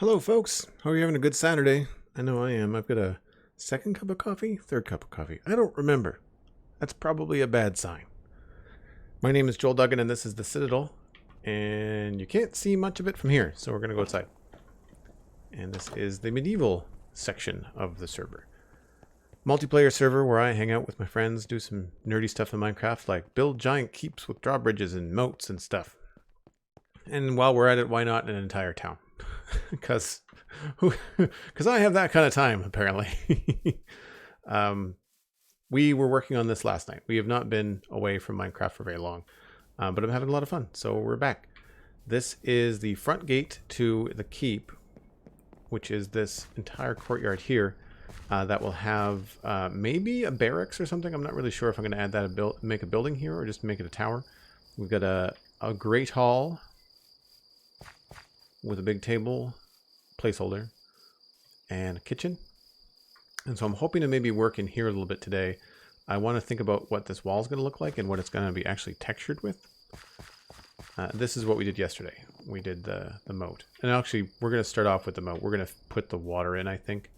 Hello, folks. How are you having a good Saturday? I know I am. I've got a second cup of coffee, third cup of coffee. I don't remember. That's probably a bad sign. My name is Joel Duggan, and this is the Citadel. And you can't see much of it from here, so we're going to go outside. And this is the medieval section of the server. Multiplayer server where I hang out with my friends, do some nerdy stuff in Minecraft, like build giant keeps with drawbridges and moats and stuff. And while we're at it, why not an entire town? Because I have that kind of time, apparently. We were working on this last night. We have not been away from Minecraft for very long, but I'm having a lot of fun, so we're back. This is the front gate to the keep, which is this entire courtyard here that will have maybe a barracks or something. I'm not really sure if I'm going to add that, make a building here or just make it a tower. We've got a great hall with a big table, placeholder, and a kitchen. And so I'm hoping to maybe work in here a little bit today. I want to think about what this wall is going to look like and what it's going to be actually textured with. This is what we did yesterday. We did the moat. And actually, we're going to start off with the moat. We're going to put the water in, I think.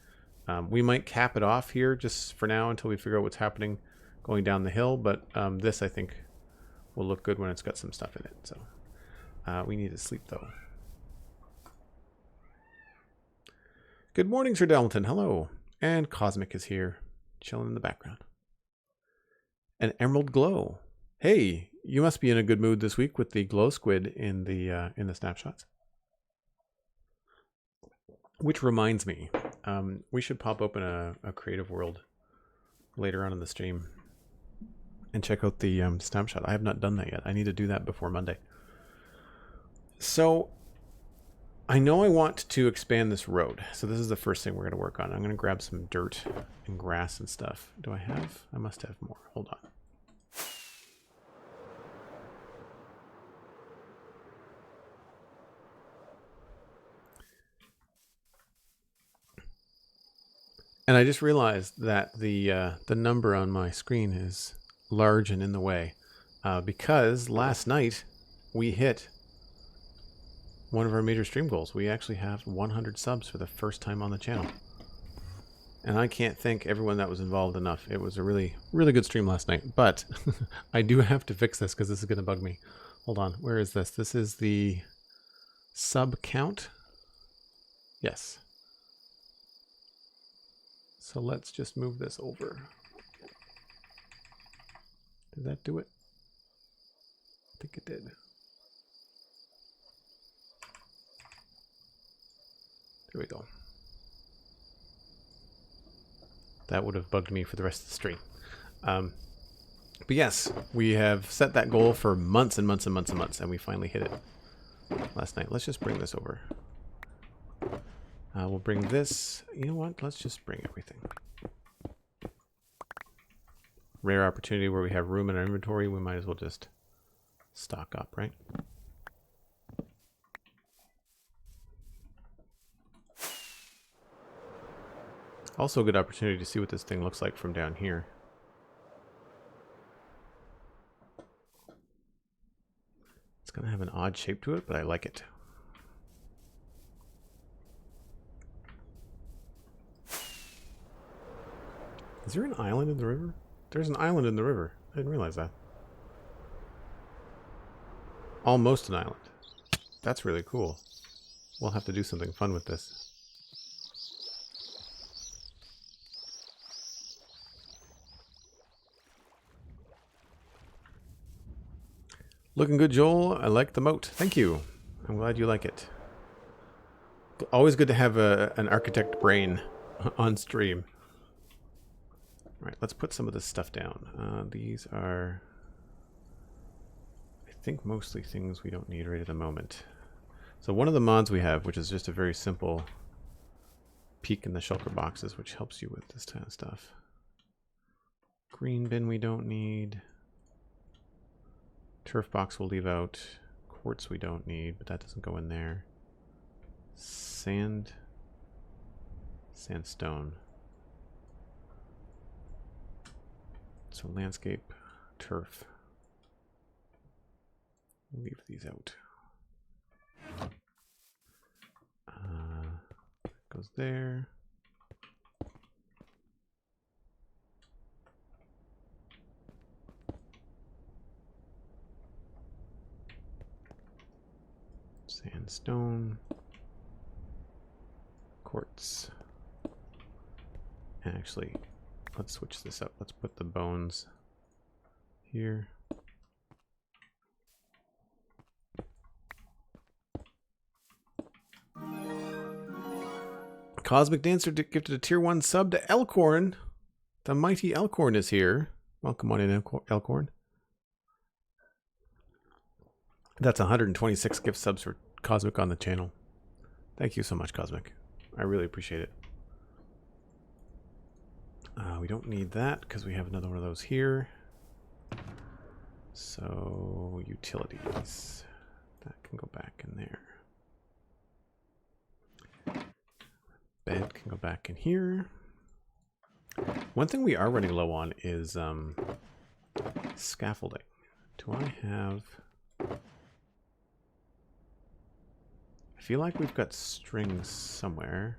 We might cap it off here just for now until we figure out what's happening going down the hill. But this, I think, will look good when it's got some stuff in it. So we need to sleep, though. Good morning, Sir Dalton. Hello. And Cosmic is here, chilling in the background. An emerald glow. Hey, you must be in a good mood this week with the glow squid in the snapshots. Which reminds me, we should pop open a creative world later on in the stream and check out the snapshot. I have not done that yet. I need to do that before Monday. So I know I want to expand this road, so this is the first thing we're going to work on. I'm going to grab some dirt and grass and stuff. Do I have? I must have more. Hold on. And I just realized that the number on my screen is large and in the way because last night we hit one of our major stream goals. We actually have 100 subs for the first time on the channel. And I can't thank everyone that was involved enough. It was a really, really good stream last night. But I do have to fix this because this is going to bug me. Hold on. Where is this? This is the sub count. Yes. So let's just move this over. Did that do it? I think it did. There we go. That would have bugged me for the rest of the stream. But yes, we have set that goal for months and months and months and months, and we finally hit it last night. Let's just bring this over. We'll bring this. You know what? Let's just bring everything. Rare opportunity where we have room in our inventory. We might as well just stock up, right? Also a good opportunity to see what this thing looks like from down here. It's going to have an odd shape to it, but I like it. Is there an island in the river? There's an island in the river. I didn't realize that. Almost an island. That's really cool. We'll have to do something fun with this. Looking good, Joel. I like the moat. Thank you. I'm glad you like it. Always good to have an architect brain on stream. All right, let's put some of this stuff down. These are, I think, mostly things we don't need right at the moment. So one of the mods we have, which is just a very simple peek in the shulker boxes, which helps you with this kind of stuff. Green bin we don't need. Turf box we'll leave out. Quartz we don't need, but that doesn't go in there. Sandstone. So landscape, turf. Leave these out. goes there. Sandstone. Quartz. And actually, let's switch this up. Let's put the bones here. Cosmic Dancer gifted a tier 1 sub to Elkhorn. The mighty Elkhorn is here. Welcome on in, Elkhorn. That's 126 gift subs for Cosmic on the channel. Thank you so much, Cosmic. I really appreciate it. We don't need that because we have another one of those here. So, utilities. That can go back in there. Bed can go back in here. One thing we are running low on is scaffolding. Do I have... I feel like we've got string somewhere.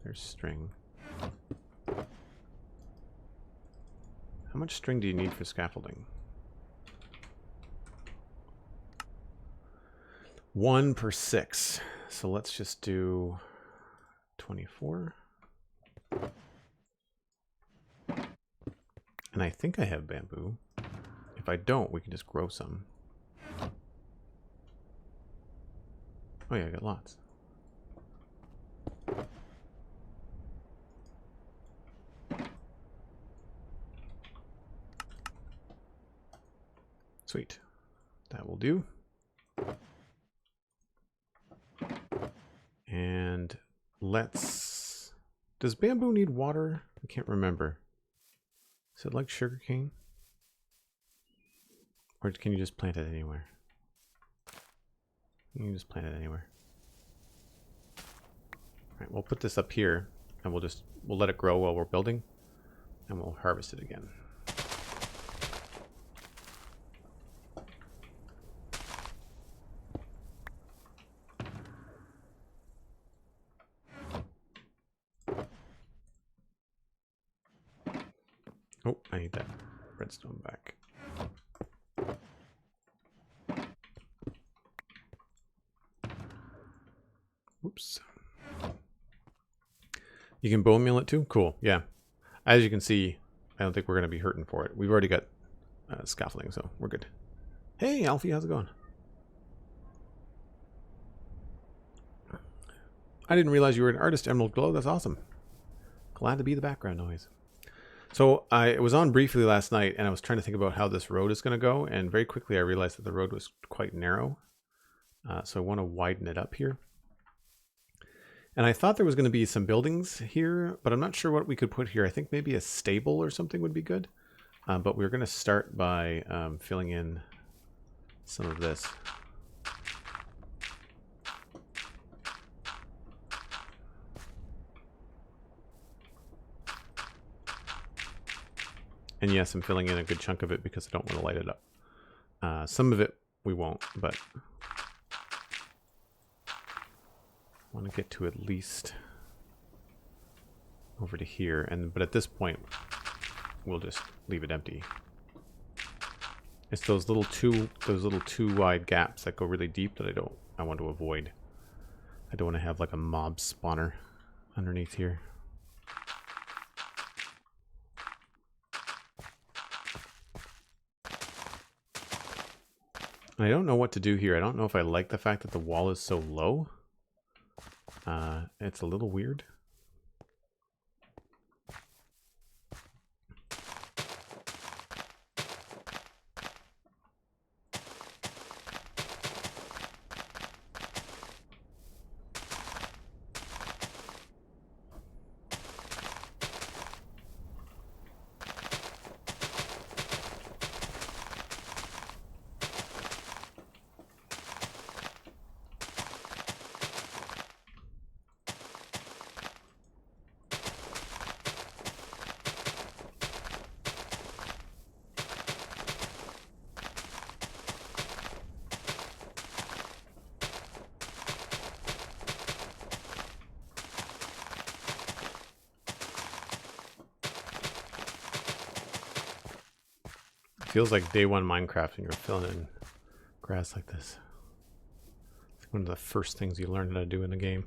There's string. How much string do you need for scaffolding? 1 per 6. So let's just do 24. And I think I have bamboo. If I don't, we can just grow some. Oh yeah, I got lots. Sweet. That will do. And let's... Does bamboo need water? I can't remember. Is it like sugarcane? Or can you just plant it anywhere? You can just plant it anywhere. Alright, we'll put this up here and we'll let it grow while we're building and we'll harvest it again. Oh, I need that redstone back. Oops. You can bone meal it too? Cool, yeah. As you can see, I don't think we're going to be hurting for it. We've already got scaffolding, so we're good. Hey, Alfie, how's it going? I didn't realize you were an artist, Emerald Glow. That's awesome. Glad to be the background noise. So I was on briefly last night, and I was trying to think about how this road is going to go, and very quickly I realized that the road was quite narrow. So I want to widen it up here. And I thought there was going to be some buildings here, but I'm not sure what we could put here. I think maybe a stable or something would be good. But we're going to start by filling in some of this. And yes, I'm filling in a good chunk of it because I don't want to light it up. Some of it we won't, but I want to get to at least over to here. But at this point, we'll just leave it empty. It's those little two wide gaps that go really deep that I want to avoid. I don't want to have like a mob spawner underneath here. I don't know what to do here. I don't know if I like the fact that the wall is so low. It's a little weird. Feels like day one Minecraft and you're filling in grass like this. It's one of the first things you learn how to do in the game.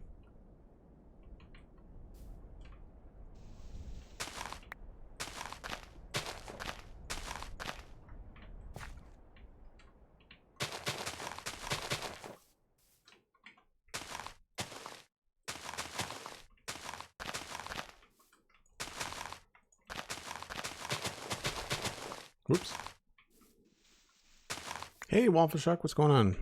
Whoops. Hey, Waffle Shark, what's going on?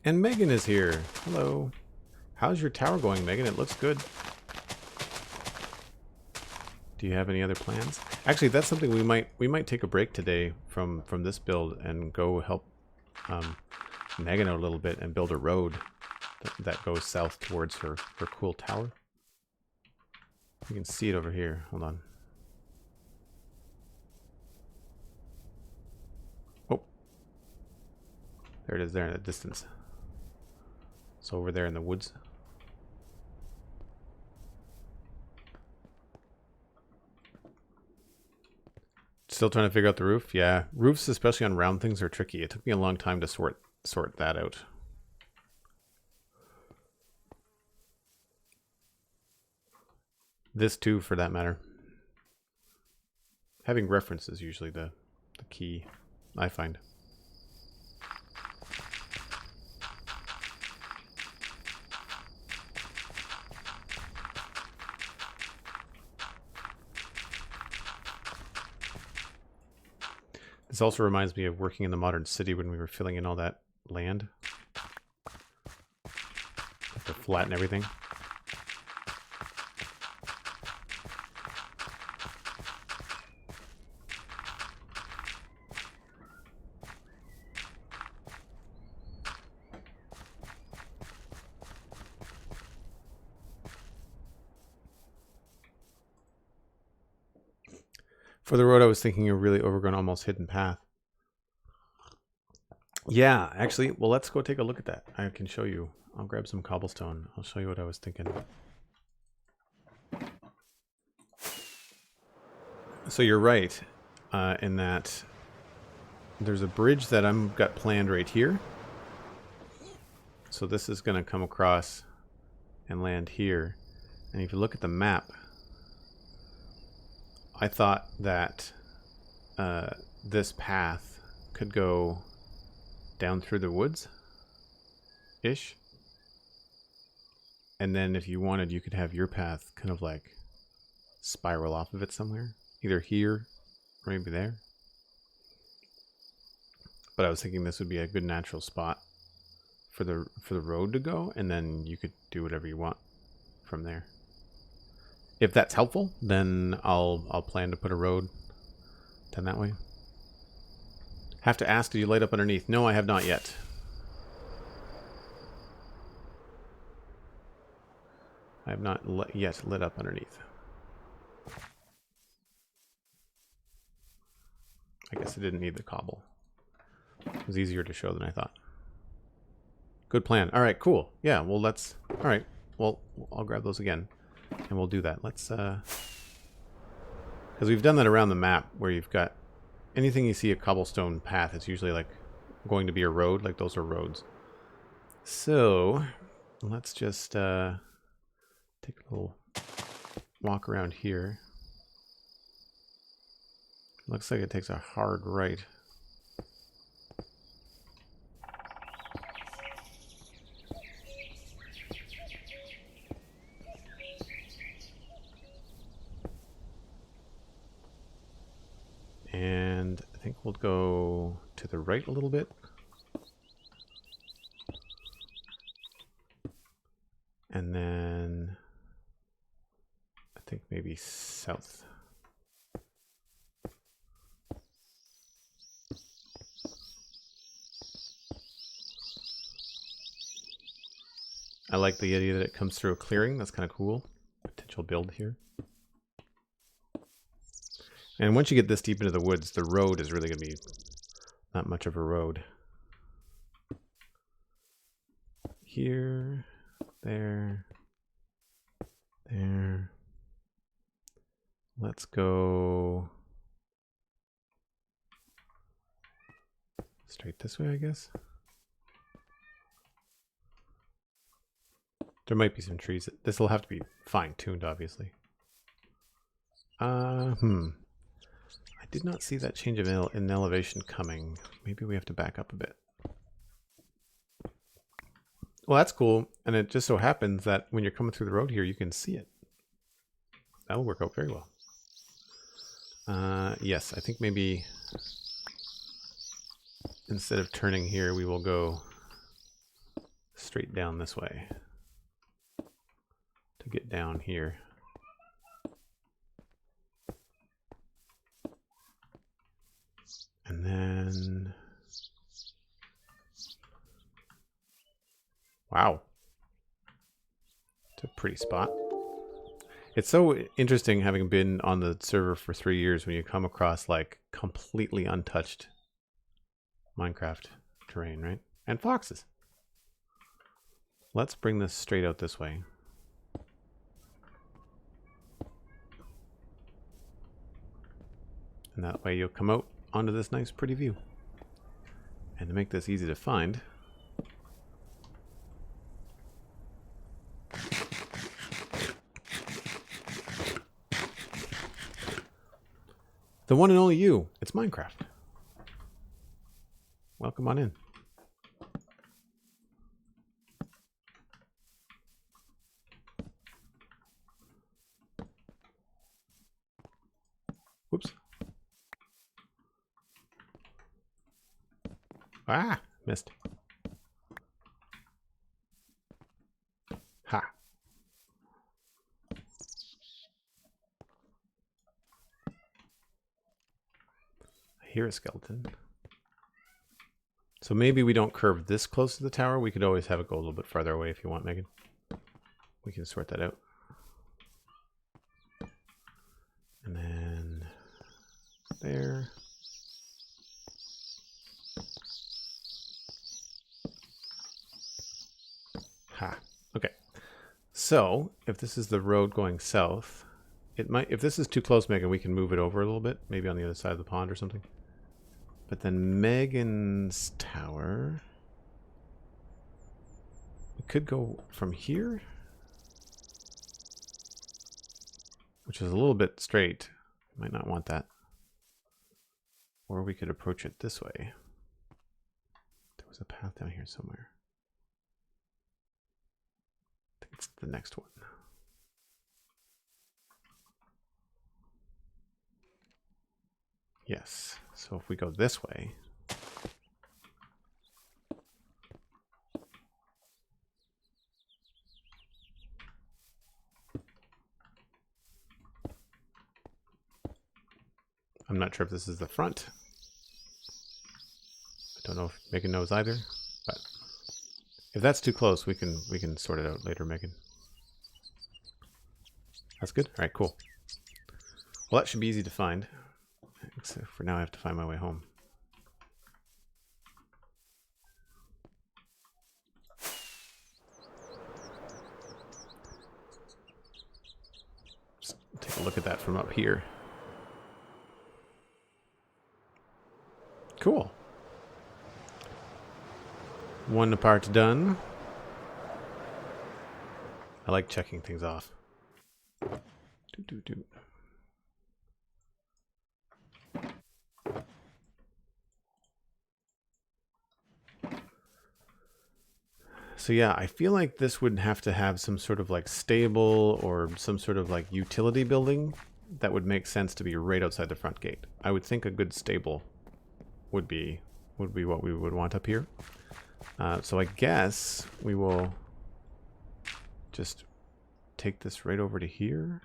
And Megan is here. Hello. How's your tower going, Megan? It looks good. Do you have any other plans? Actually, that's something we might take a break today from this build and go help Megan out a little bit and build a road that goes south towards her cool tower. You can see it over here. Hold on. Oh. There it is there in the distance. It's over there in the woods. Still trying to figure out the roof? Yeah. Roofs, especially on round things, are tricky. It took me a long time to sort that out. This too, for that matter. Having reference is usually the key, I find. This also reminds me of working in the modern city when we were filling in all that land. Have to flatten everything. For the road, I was thinking a really overgrown, almost hidden path. Yeah, actually, well, let's go take a look at that. I can show you. I'll grab some cobblestone. I'll show you what I was thinking. So you're right in that there's a bridge that I've got planned right here. So this is going to come across and land here. And if you look at the map, I thought that this path could go down through the woods-ish. And then if you wanted, you could have your path kind of like spiral off of it somewhere. Either here or maybe there. But I was thinking this would be a good natural spot for the road to go, and then you could do whatever you want from there. If that's helpful, then I'll plan to put a road down that way. Have to ask, did you light up underneath? No, I have not yet. I have not yet lit up underneath. I guess I didn't need the cobble. It was easier to show than I thought. Good plan. All right, cool. Yeah, well, let's... All right, well, I'll grab those again, and we'll do that. Let's... Because we've done that around the map, where you've got... Anything you see a cobblestone path, it's usually like going to be a road. Like those are roads. So let's just take a little walk around here. Looks like it takes a hard right. And I think we'll go to the right a little bit. And then I think maybe south. I like the idea that it comes through a clearing. That's kind of cool. Potential build here. And once you get this deep into the woods, the road is really going to be not much of a road. Here, there, there. Let's go straight this way, I guess. There might be some trees. This will have to be fine-tuned, obviously. I did not see that change in elevation coming. Maybe we have to back up a bit. Well, that's cool. And it just so happens that when you're coming through the road here, you can see it. That'll work out very well. Yes, I think maybe instead of turning here, we will go straight down this way to get down here. And then... Wow. It's a pretty spot. It's so interesting having been on the server for 3 years when you come across like completely untouched Minecraft terrain, right? And foxes. Let's bring this straight out this way. And that way you'll come out onto this nice pretty view. And to make this easy to find, the one and only you, it's Minecraft. Welcome on in. Whoops. Ah, missed. Ha. I hear a skeleton. So maybe we don't curve this close to the tower. We could always have it go a little bit farther away if you want, Megan. We can sort that out. And then there. Ha. Okay. So if this is the road going south, it might, if this is too close, Megan, we can move it over a little bit, maybe on the other side of the pond or something. But then Megan's tower, we could go from here, which is a little bit straight. Might not want that. Or we could approach it this way. There was a path down here somewhere. I think it's the next one. Yes. So if we go this way, I'm not sure if this is the front. I don't know if Megan knows either, but if that's too close, we can sort it out later, Megan. That's good. All right, cool. Well, that should be easy to find. Except for now, I have to find my way home. Just take a look at that from up here. Cool. One part done. I like checking things off. Doo-doo-doo. So yeah, I feel like this would have to have some sort of like stable or some sort of like utility building that would make sense to be right outside the front gate. I would think a good stable would be what we would want up here. So I guess we will just take this right over to here.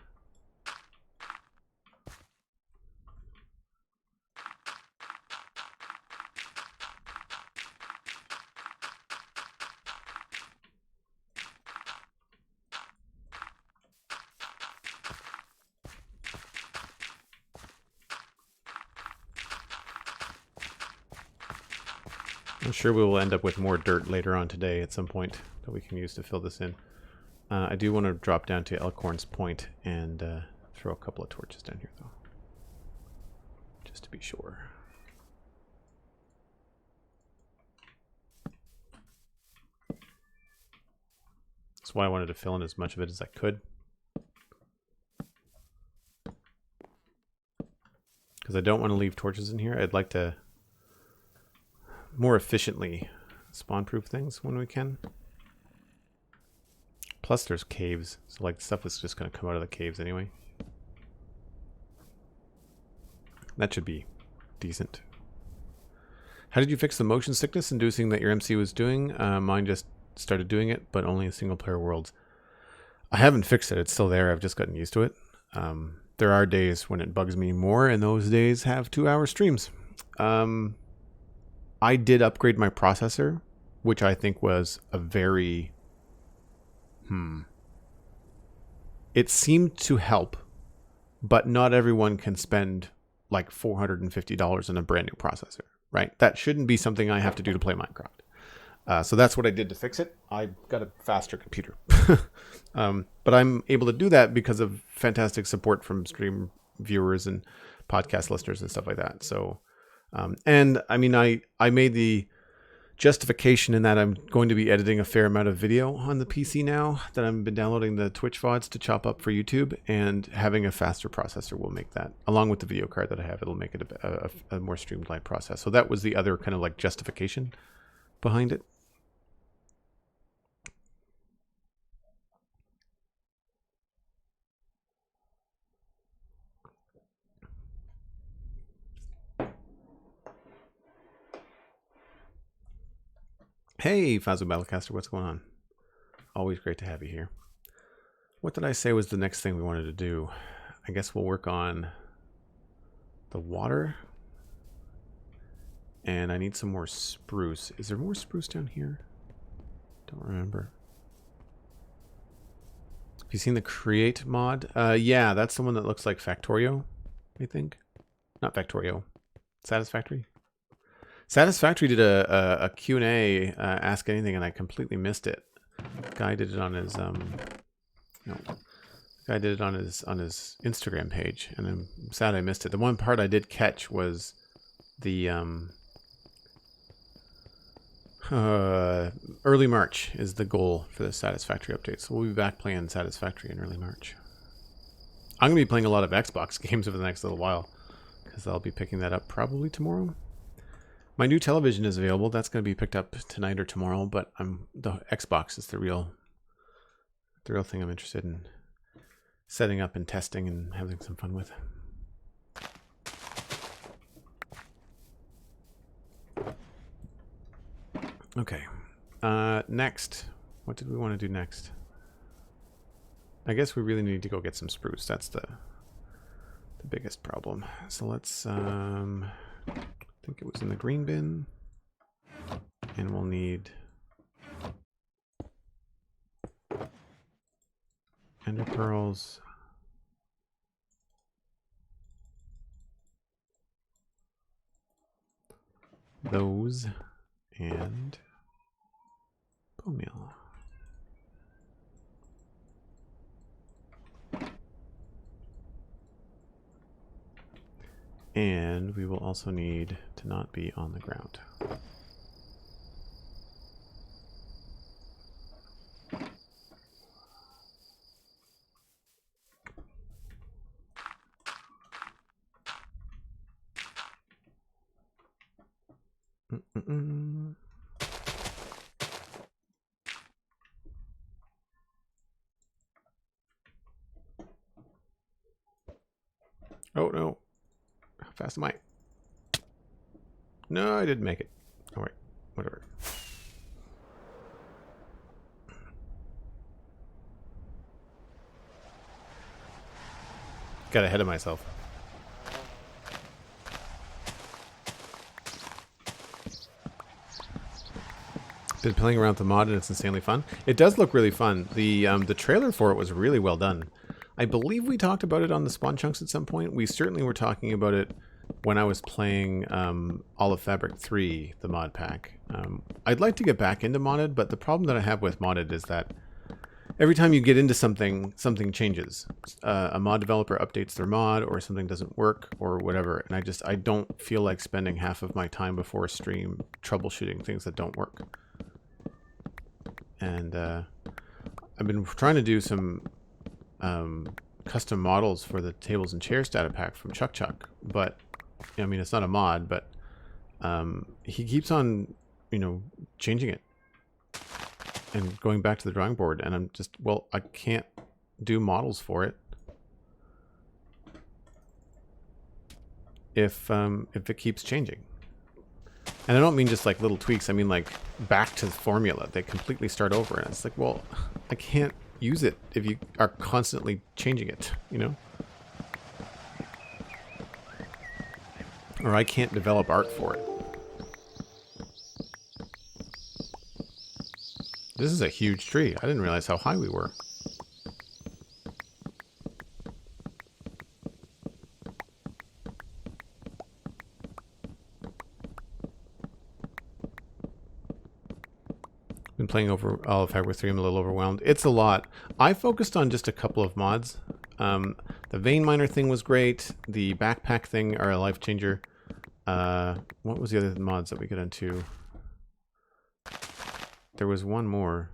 I'm sure we will end up with more dirt later on today at some point that we can use to fill this in. I do want to drop down to Elkhorn's Point and Throw a couple of torches down here, though. Just to be sure. That's why I wanted to fill in as much of it as I could. Because I don't want to leave torches in here. I'd like to more efficiently spawn-proof things when we can. Plus there's caves, so like stuff is just going to come out of the caves anyway. That should be decent. How did you fix the motion sickness inducing that your MC was doing? Mine just started doing it, but only in single-player worlds. I haven't fixed it. It's still there. I've just gotten used to it. There are days when it bugs me more, and those days have 2-hour streams. I did upgrade my processor, which I think was a very... It seemed to help, but not everyone can spend like $450 on a brand new processor, right? That shouldn't be something I have to do to play Minecraft. So that's what I did to fix it. I got a faster computer. But I'm able to do that because of fantastic support from stream viewers and podcast listeners and stuff like that. So, and I mean, I made the justification in that I'm going to be editing a fair amount of video on the PC now, that I've been downloading the Twitch VODs to chop up for YouTube, and having a faster processor will make that, along with the video card that I have, it'll make it a more streamlined process. So that was the other kind of like justification behind it. Hey, Fazu Battlecaster, what's going on? Always great to have you here. What did I say was the next thing we wanted to do? I guess we'll work on the water. And I need some more spruce. Is there more spruce down here? Don't remember. Have you seen the Create mod? Yeah, that's the one that looks like Factorio, I think. Not Factorio. Satisfactory? Satisfactory did a Q&A, Ask Anything, and I completely missed it. Guy did it on his guy did it on his Instagram page, and I'm sad I missed it. The one part I did catch was the early March is the goal for the Satisfactory update. So we'll be back playing Satisfactory in early March. I'm gonna be playing a lot of Xbox games over the next little while, because I'll be picking that up probably tomorrow. My new television is available. That's going to be picked up tonight or tomorrow, but the Xbox is the real thing I'm interested in setting up and testing and having some fun with. Okay. Next. What did we want to do next? I guess we really need to go get some spruce. That's the biggest problem. So let's I think it was in the green bin, and we'll need ender pearls, those, and bone meal. And we will also need to not be on the ground. Oh no. How fast am I? No, I didn't make it. All right, whatever. Got ahead of myself. Been playing around with the mod and it's insanely fun. It does look really fun. The trailer for it was really well done. I believe we talked about it on the Spawn Chunks at some point. We certainly were talking about it when I was playing Olive Fabric 3, the mod pack. I'd like to get back into modded, but the problem that I have with modded is that every time you get into something, something changes. A mod developer updates their mod, or something doesn't work, or whatever. And I don't feel like spending half of my time before a stream troubleshooting things that don't work. And I've been trying to do some custom models for the tables and chairs data pack from Chuck, but I mean, it's not a mod, but he keeps on, you know, changing it and going back to the drawing board, and I'm just, well, I can't do models for it if it keeps changing. And I don't mean just like little tweaks, I mean like back to the formula. They completely start over, and it's like, well, I can't use it if you are constantly changing it, you know? Or I can't develop art for it. This is a huge tree. I didn't realize how high we were. Been playing over all of Fabric 3. I'm a little overwhelmed. It's a lot. I focused on just a couple of mods. The vein miner thing was great. The backpack thing are a life changer. What was the other mods that we got into? There was one more.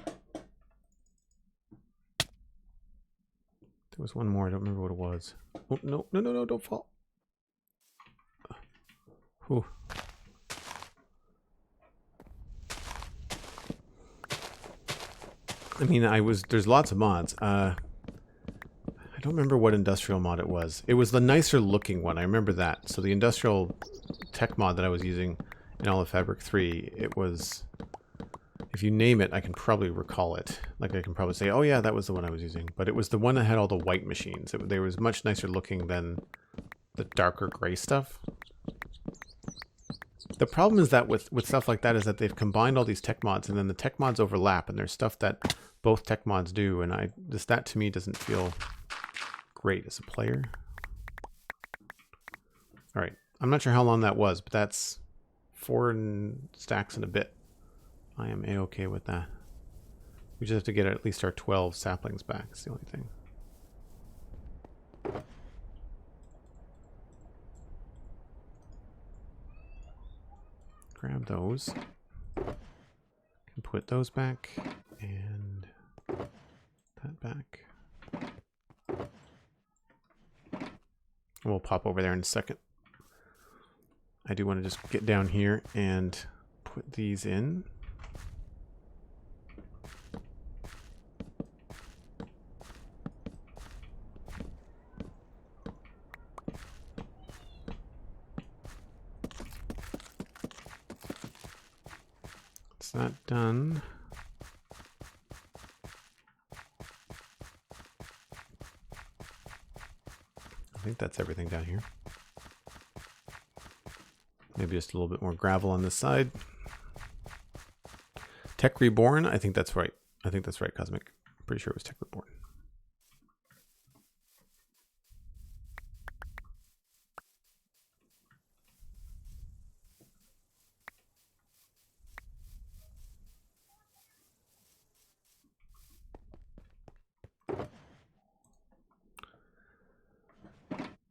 There was one more. I don't remember what it was. Oh, no, no, no, no, don't fall. Whew. I mean, there's lots of mods. I don't remember what industrial mod it was. It was the nicer looking one. I remember that. So the industrial tech mod that I was using in all of Fabric 3, it was, if you name it, I can probably recall it. Like I can probably say, oh yeah, that was the one I was using. But it was the one that had all the white machines. They was much nicer looking than the darker gray stuff. The problem is that with stuff like that is that they've combined all these tech mods, and then the tech mods overlap, and there's stuff that both tech mods do, and that to me doesn't feel great as a player. All right, I'm not sure how long that was, but that's 4 stacks and a bit. I am a-okay with that. We just have to get at least our 12 saplings back. It's the only thing. Grab those. And put those back and that back. We'll pop over there in a second. I do want to just get down here and put these in. It's not done. I think that's everything down here. Maybe just a little bit more gravel on this side. Tech Reborn, I think that's right. I think that's right, Cosmic. I'm pretty sure it was Tech Reborn.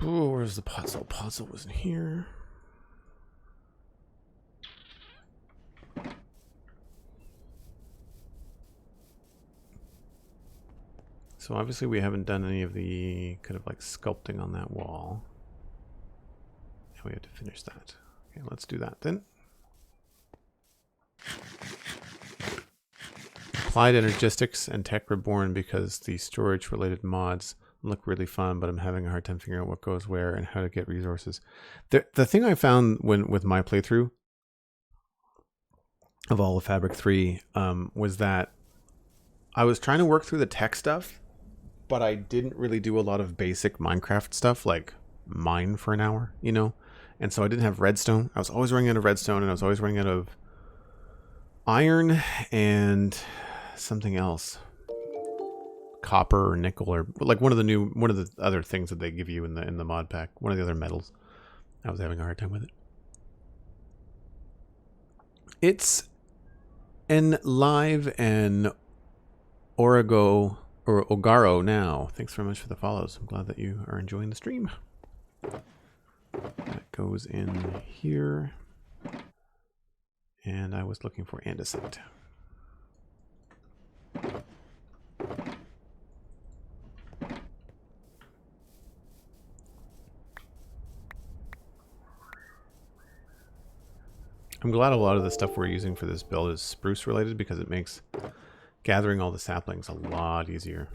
Oh, where's the puzzle? Puzzle wasn't here. So obviously we haven't done any of the kind of like sculpting on that wall. And we have to finish that. Okay, let's do that then. Applied Energistics and Tech Reborn because the storage related mods look really fun, but I'm having a hard time figuring out what goes where and how to get resources. The thing I found with my playthrough of all of Fabric 3 was that I was trying to work through the tech stuff, but I didn't really do a lot of basic Minecraft stuff like mine for an hour, you know? And so I didn't have redstone. I was always running out of redstone, and I was always running out of iron and something else. Copper or nickel, or like one of the other things that they give you in the mod pack, one of the other metals. I was having a hard time with it. It's and live and Origo or Ogaro now. Thanks very much for the follows. I'm glad that you are enjoying the stream. That goes in here. And I was looking for andesite. I'm glad a lot of the stuff we're using for this build is spruce related because it makes gathering all the saplings a lot easier.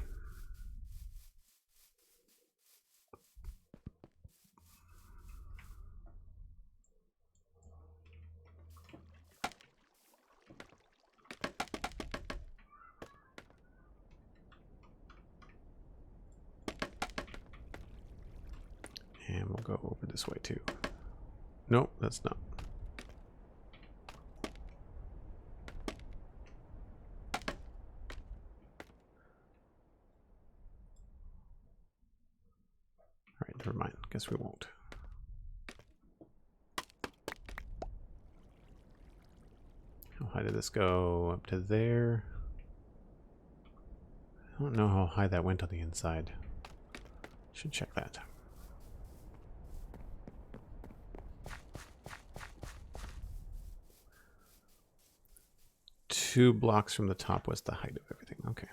And we'll go over this way too. Nope, that's not. Alright, never mind. Guess we won't. How high did this go? Up to there. I don't know how high that went on the inside. Should check that. Two blocks from the top was the height of everything. Okay.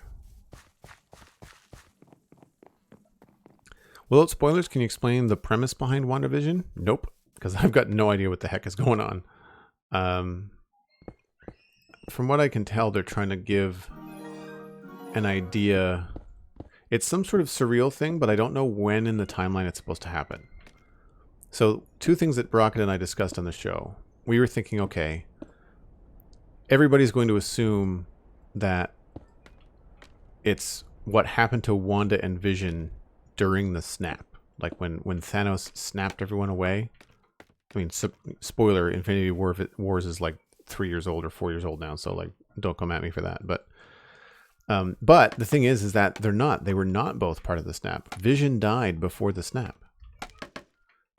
Well, spoilers, can you explain the premise behind WandaVision? Nope, because I've got no idea what the heck is going on. From what I can tell, they're trying to give an idea. It's some sort of surreal thing, but I don't know when in the timeline it's supposed to happen. So, two things that Brockett and I discussed on the show. We were thinking, okay, everybody's going to assume that it's what happened to Wanda and Vision during the snap. Like when Thanos snapped everyone away. I mean, spoiler, Infinity Wars is like 3 years old or 4 years old now, so like don't come at me for that. But the thing is that they were not both part of the snap. Vision died before the snap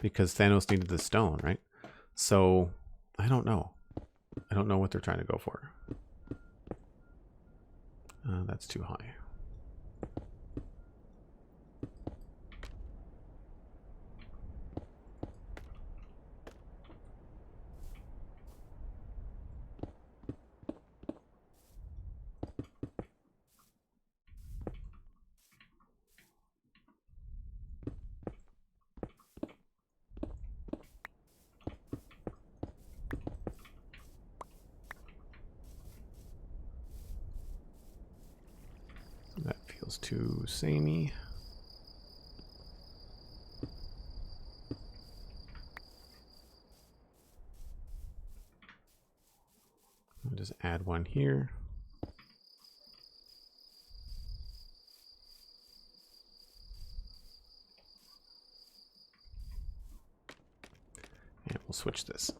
because Thanos needed the stone, right? So I don't know. I don't know what they're trying to go for. That's too high. That feels too samey. I'll just add one here. And we'll switch this.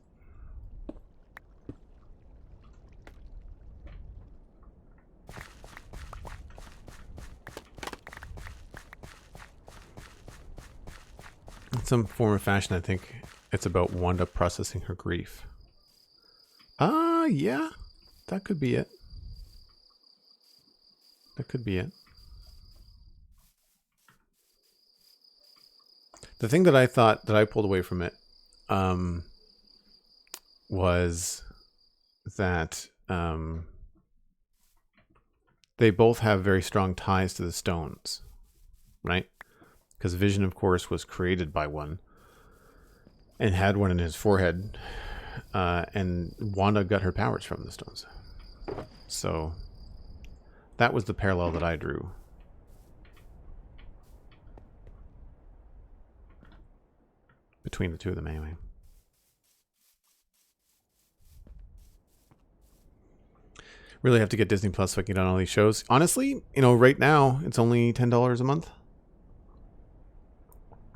In some form or fashion, I think it's about Wanda processing her grief. Yeah, that could be it. That could be it. The thing that I thought that I pulled away from it was that they both have very strong ties to the stones, right? Because Vision, of course, was created by one and had one in his forehead, and Wanda got her powers from the stones. So that was the parallel that I drew. Between the two of them, anyway. Really have to get Disney Plus so I can get on all these shows. Honestly, you know, right now it's only $10 a month.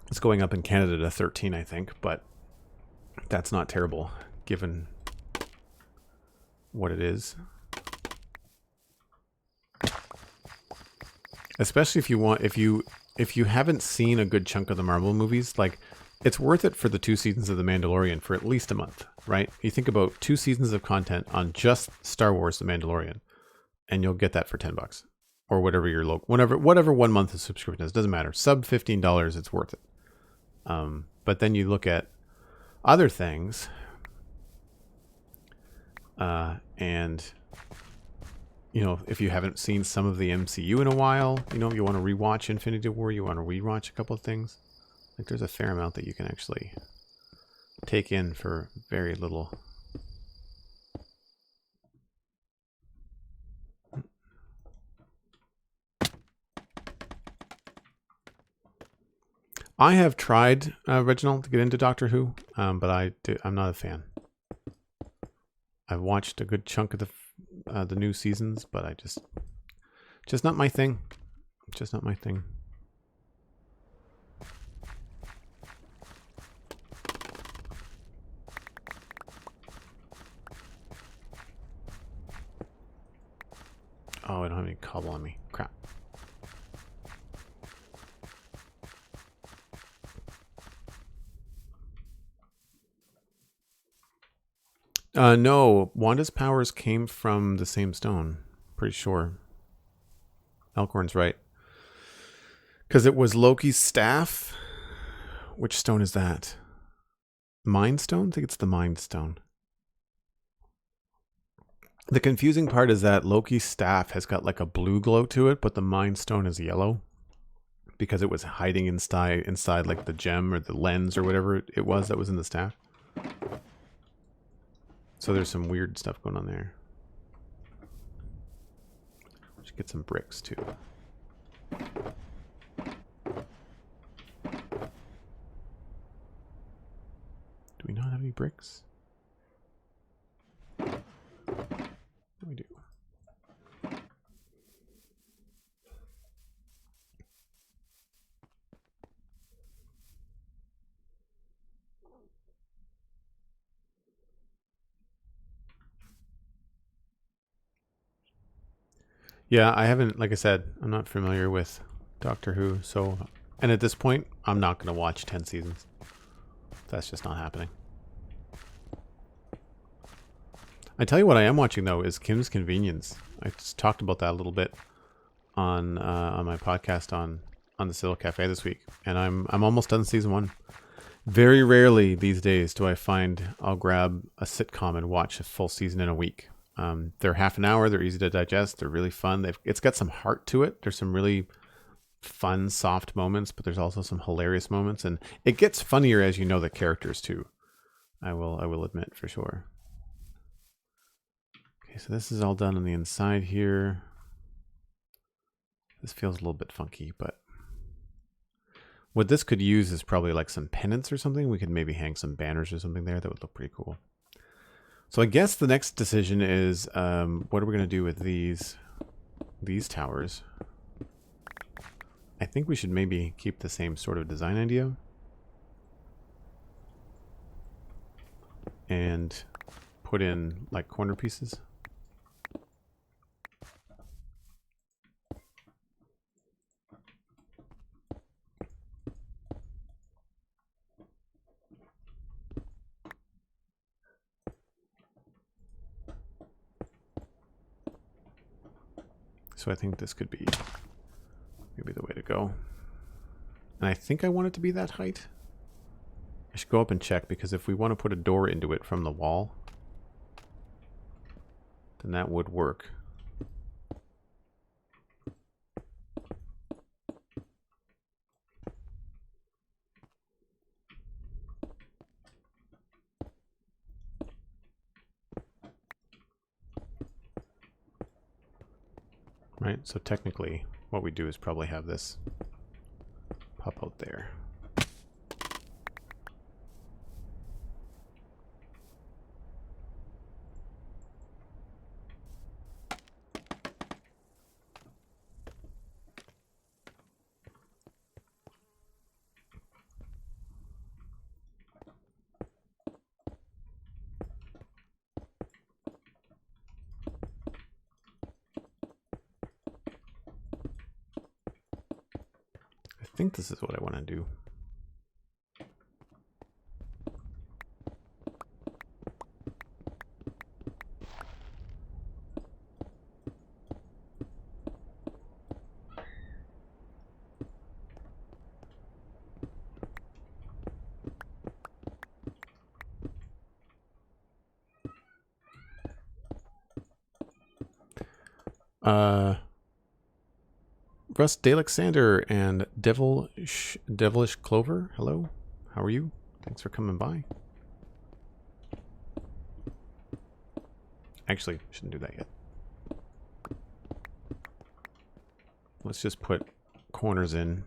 It's going up in Canada to 13, I think, but that's not terrible given what it is. Especially if you want, if you haven't seen a good chunk of the Marvel movies, like it's worth it for the 2 seasons of The Mandalorian for at least a month, right? You think about 2 seasons of content on just Star Wars The Mandalorian, and you'll get that for $10 or whatever your local, whatever 1 month of subscription is. Doesn't matter. Sub $15, it's worth it. But then you look at other things, and you know, if you haven't seen some of the MCU in a while, you know, you want to rewatch Infinity War, you want to rewatch a couple of things. Like there's a fair amount that you can actually take in for very little. I have tried, Reginald, to get into Doctor Who, but I'm not a fan. I've watched a good chunk of the new seasons, but I just not my thing. Just not my thing. Oh, I don't have any cobble on me. Crap. No, Wanda's powers came from the same stone. Pretty sure. Elkhorn's right. Because it was Loki's staff. Which stone is that? Mind Stone? I think it's the Mind Stone. The confusing part is that Loki's staff has got like a blue glow to it, but the Mind Stone is yellow. Because it was hiding inside like the gem or the lens or whatever it was that was in the staff. So there's some weird stuff going on there. We should get some bricks too. Do we not have any bricks? We do. Yeah, I haven't, like I said, I'm not familiar with Doctor Who, so, and at this point, I'm not going to watch 10 seasons. That's just not happening. I tell you what I am watching, though, is Kim's Convenience. I just talked about that a little bit on my podcast on the Citadel Cafe this week, and I'm almost done season 1. Very rarely these days do I find I'll grab a sitcom and watch a full season in a week. They're half an hour. They're easy to digest. They're really fun. It's got some heart to it. There's some really fun, soft moments, but there's also some hilarious moments, and it gets funnier as you know the characters too. I will admit for sure. Okay, so this is all done on the inside here. This feels a little bit funky, but what this could use is probably like some pennants or something. We could maybe hang some banners or something there. That would look pretty cool. So I guess the next decision is, what are we going to do with these towers? I think we should maybe keep the same sort of design idea. And put in like corner pieces. So I think this could be maybe the way to go. And I think I want it to be that height. I should go up and check, because if we want to put a door into it from the wall, then that would work. Right, so technically what we do is probably have this pop out there. I think this is what I want to do. Russ Dalexander and Devilish Clover. Hello. How are you? Thanks for coming by. Actually, shouldn't do that yet. Let's just put corners in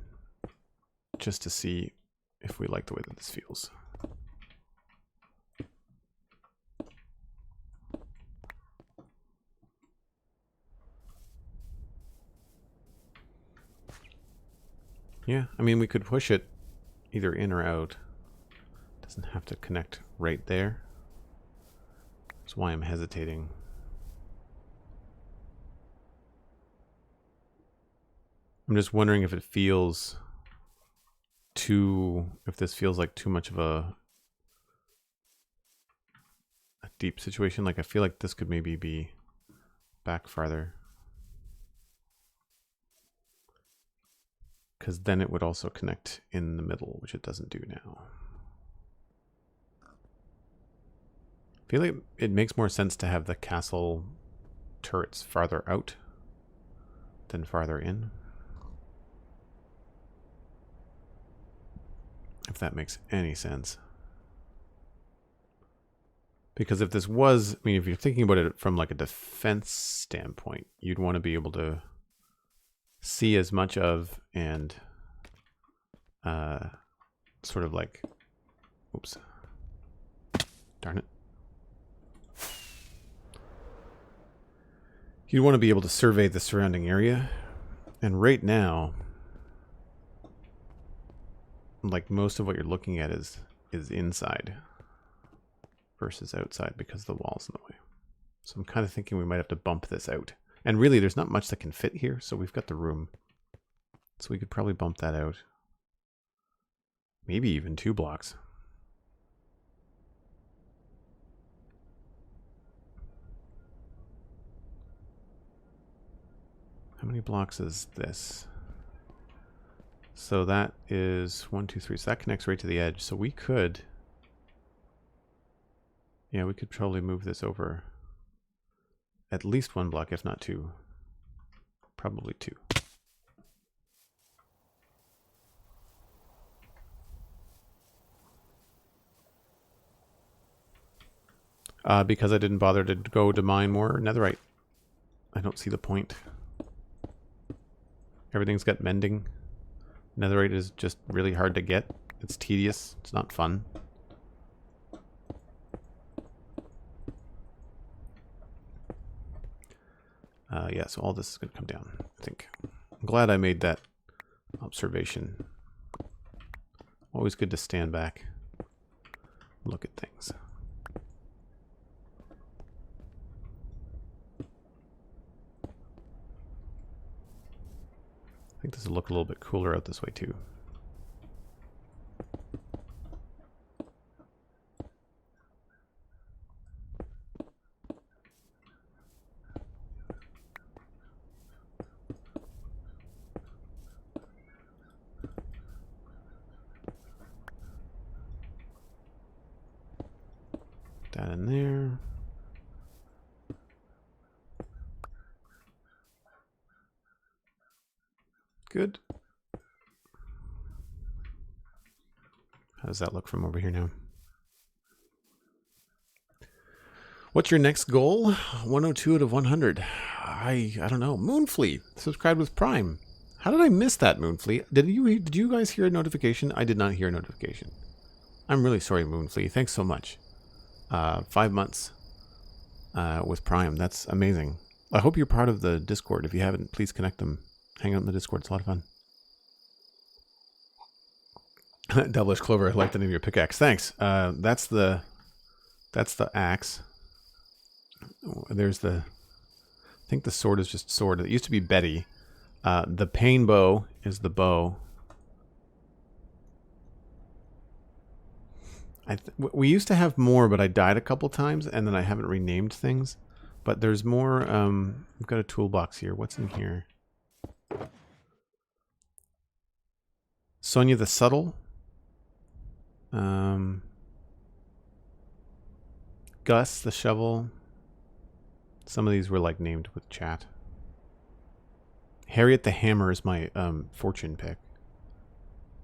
just to see if we like the way that this feels. Yeah, I mean, we could push it either in or out. Doesn't have to connect right there. That's why I'm hesitating. I'm just wondering if it feels if this feels like too much of a deep situation. Like, I feel like this could maybe be back farther. Because then it would also connect in the middle, which it doesn't do now. I feel like it makes more sense to have the castle turrets farther out than farther in. If that makes any sense. Because if this was, I mean, if you're thinking about it from like a defense standpoint, you'd want to be able to see as much of and sort of like, oops, darn it. You'd want to be able to survey the surrounding area. And right now, like most of what you're looking at is inside versus outside because the wall's in the way. So I'm kind of thinking we might have to bump this out. And really, there's not much that can fit here, so we've got the room. So we could probably bump that out. Maybe even 2 blocks. How many blocks is this? So that is 1, 2, 3. So that connects right to the edge. So we could... Yeah, we could probably move this over at least 1 block, if not 2. Probably 2. Because I didn't bother to go to mine more netherite. I don't see the point. Everything's got mending. Netherite is just really hard to get. It's tedious. It's not fun. Yeah, so all this is going to come down, I think. I'm glad I made that observation. Always good to stand back, look at things. I think this will look a little bit cooler out this way too. That in there. Good. How does that look from over here now? What's your next goal? 102 out of 100. I don't know. Moonfleet subscribed with Prime. How did I miss that, Moonfleet? Did you guys hear a notification? I did not hear a notification. I'm really sorry, Moonfleet. Thanks so much. 5 months with Prime. That's amazing. I hope you're part of the Discord. If you haven't, please connect them. Hang out in the Discord. It's a lot of fun. Devilish Clover. I like the name of your pickaxe. Thanks. That's the axe. There's the... I think the sword is just sword. It used to be Betty. The pain bow is the bow. We used to have more, but I died a couple times, and then I haven't renamed things. But there's more. I've got a toolbox here. What's in here? Sonia the Subtle. Gus the Shovel. Some of these were like named with chat. Harriet the Hammer is my fortune pick.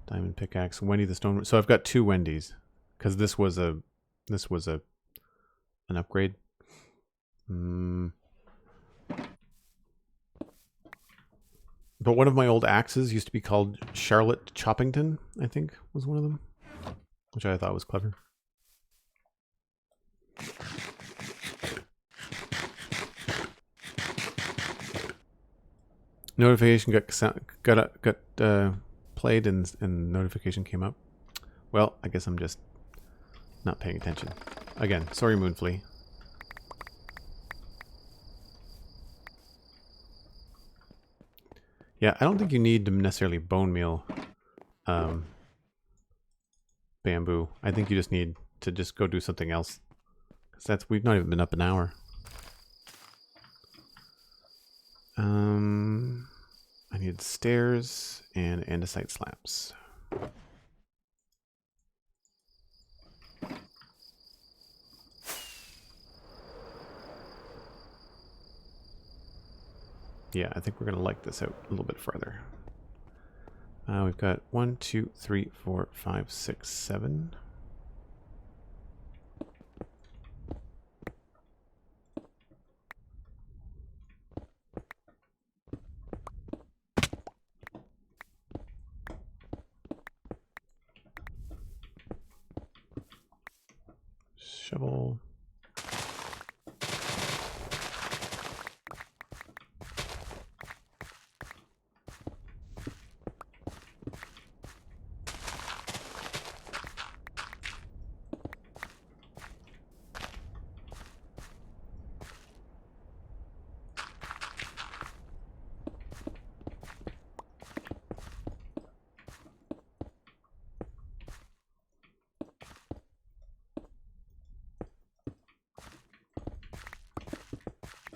Diamond pickaxe. Wendy the stone. So I've got 2 Wendy's because this was an upgrade. But one of my old axes used to be called Charlotte Choppington, I think was one of them, which I thought was clever. Notification got played and notification came up. Well, I guess I'm just not paying attention. Again, sorry, Moonflea. Yeah, I don't think you need to necessarily bone meal bamboo. I think you just need to just go do something else. Because we've not even been up an hour. I need stairs and andesite slabs. Yeah, I think we're gonna like this out a little bit further. We've got 1, 2, 3, 4, 5, 6, 7. Shovel.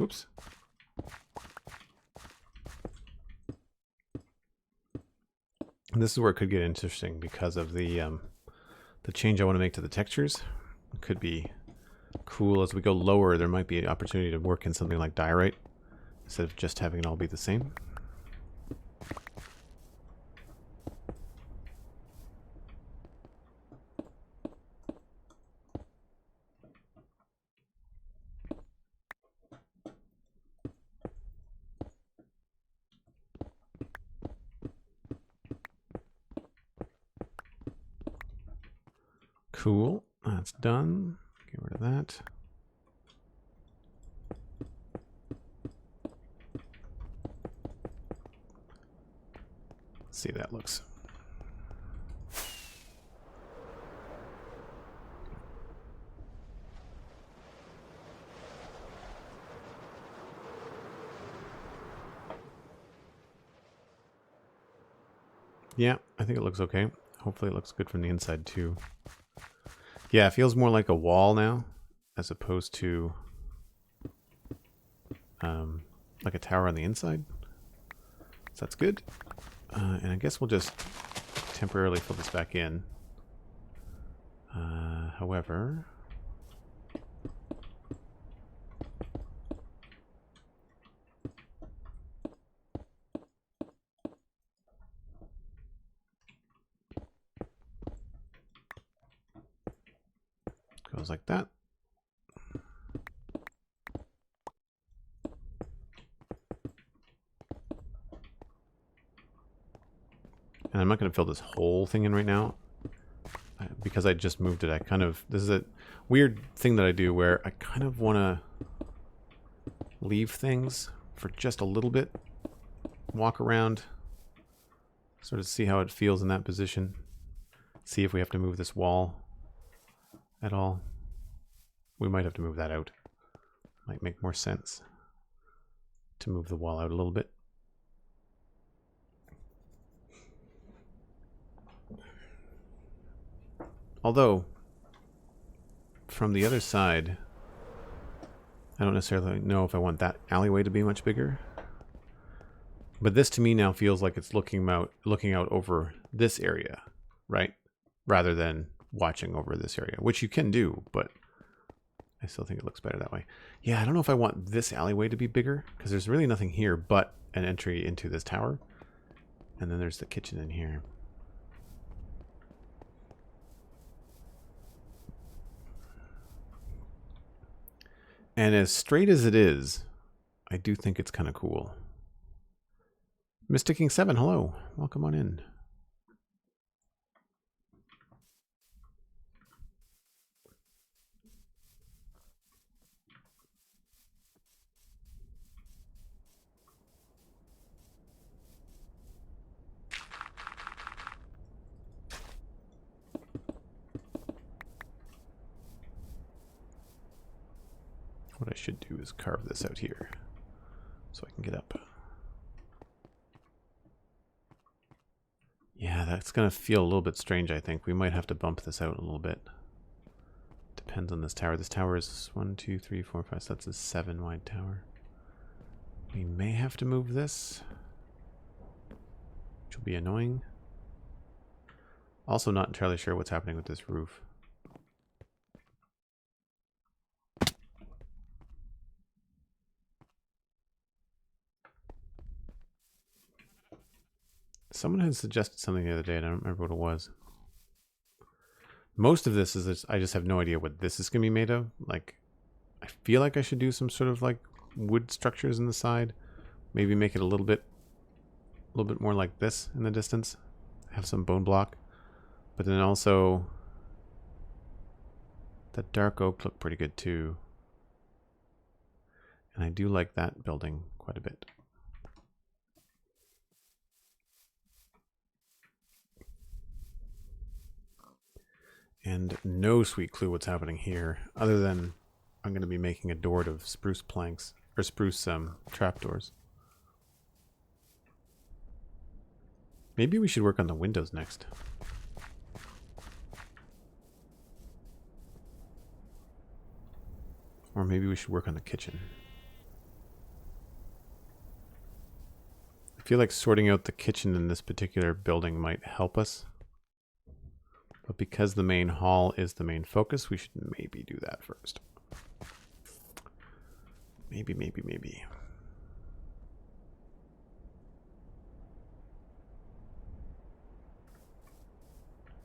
Oops. And this is where it could get interesting because of the change I want to make to the textures. It could be cool. As we go lower, there might be an opportunity to work in something like diorite instead of just having it all be the same. Cool, that's done. Get rid of that. Let's see how that looks. Yeah, I think it looks okay. Hopefully it looks good from the inside too. Yeah, it feels more like a wall now, as opposed to like a tower on the inside. So that's good. And I guess we'll just temporarily fill this back in. However... goes like that. And I'm not going to fill this whole thing in right now because I just moved it. This is a weird thing that I do where I kind of want to leave things for just a little bit, walk around, sort of see how it feels in that position, see if we have to move this wall at all. We might have to move that out. Might make more sense to move the wall out a little bit. Although, from the other side, I don't necessarily know if I want that alleyway to be much bigger. But this to me now feels like it's looking out over this area, right? Rather than watching over this area, which you can do, but I still think it looks better that way. Yeah, I don't know if I want this alleyway to be bigger, because there's really nothing here but an entry into this tower. And then there's the kitchen in here. And as straight as it is, I do think it's kind of cool. Mr. King 7, hello. Welcome on in. What I should do is carve this out here so I can get up. Yeah, that's going to feel a little bit strange, I think. We might have to bump this out a little bit. Depends on this tower. This tower is 1, 2, 3, 4, 5. So that's a 7 wide tower. We may have to move this, which will be annoying. Also not entirely sure what's happening with this roof. Someone had suggested something the other day, and I don't remember what it was. Most of this is I just have no idea what this is going to be made of. Like, I feel like I should do some sort of like wood structures in the side. Maybe make it a little bit more like this in the distance. Have some bone block. But then also, that dark oak looked pretty good too. And I do like that building quite a bit. And no sweet clue what's happening here, other than I'm going to be making a door of spruce planks, or spruce trapdoors. Maybe we should work on the windows next. Or maybe we should work on the kitchen. I feel like sorting out the kitchen in this particular building might help us. But because the main hall is the main focus, we should maybe do that first. Maybe.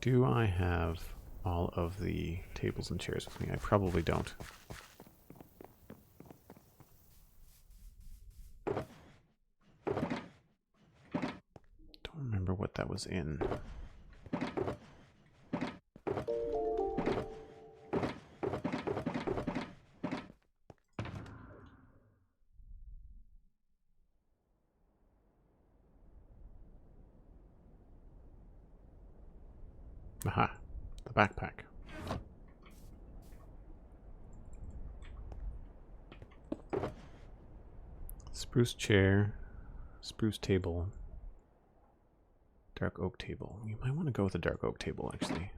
Do I have all of the tables and chairs with me? I probably don't. Don't remember what that was in. Aha, the backpack. Spruce chair, spruce table, dark oak table. You might want to go with a dark oak table, actually.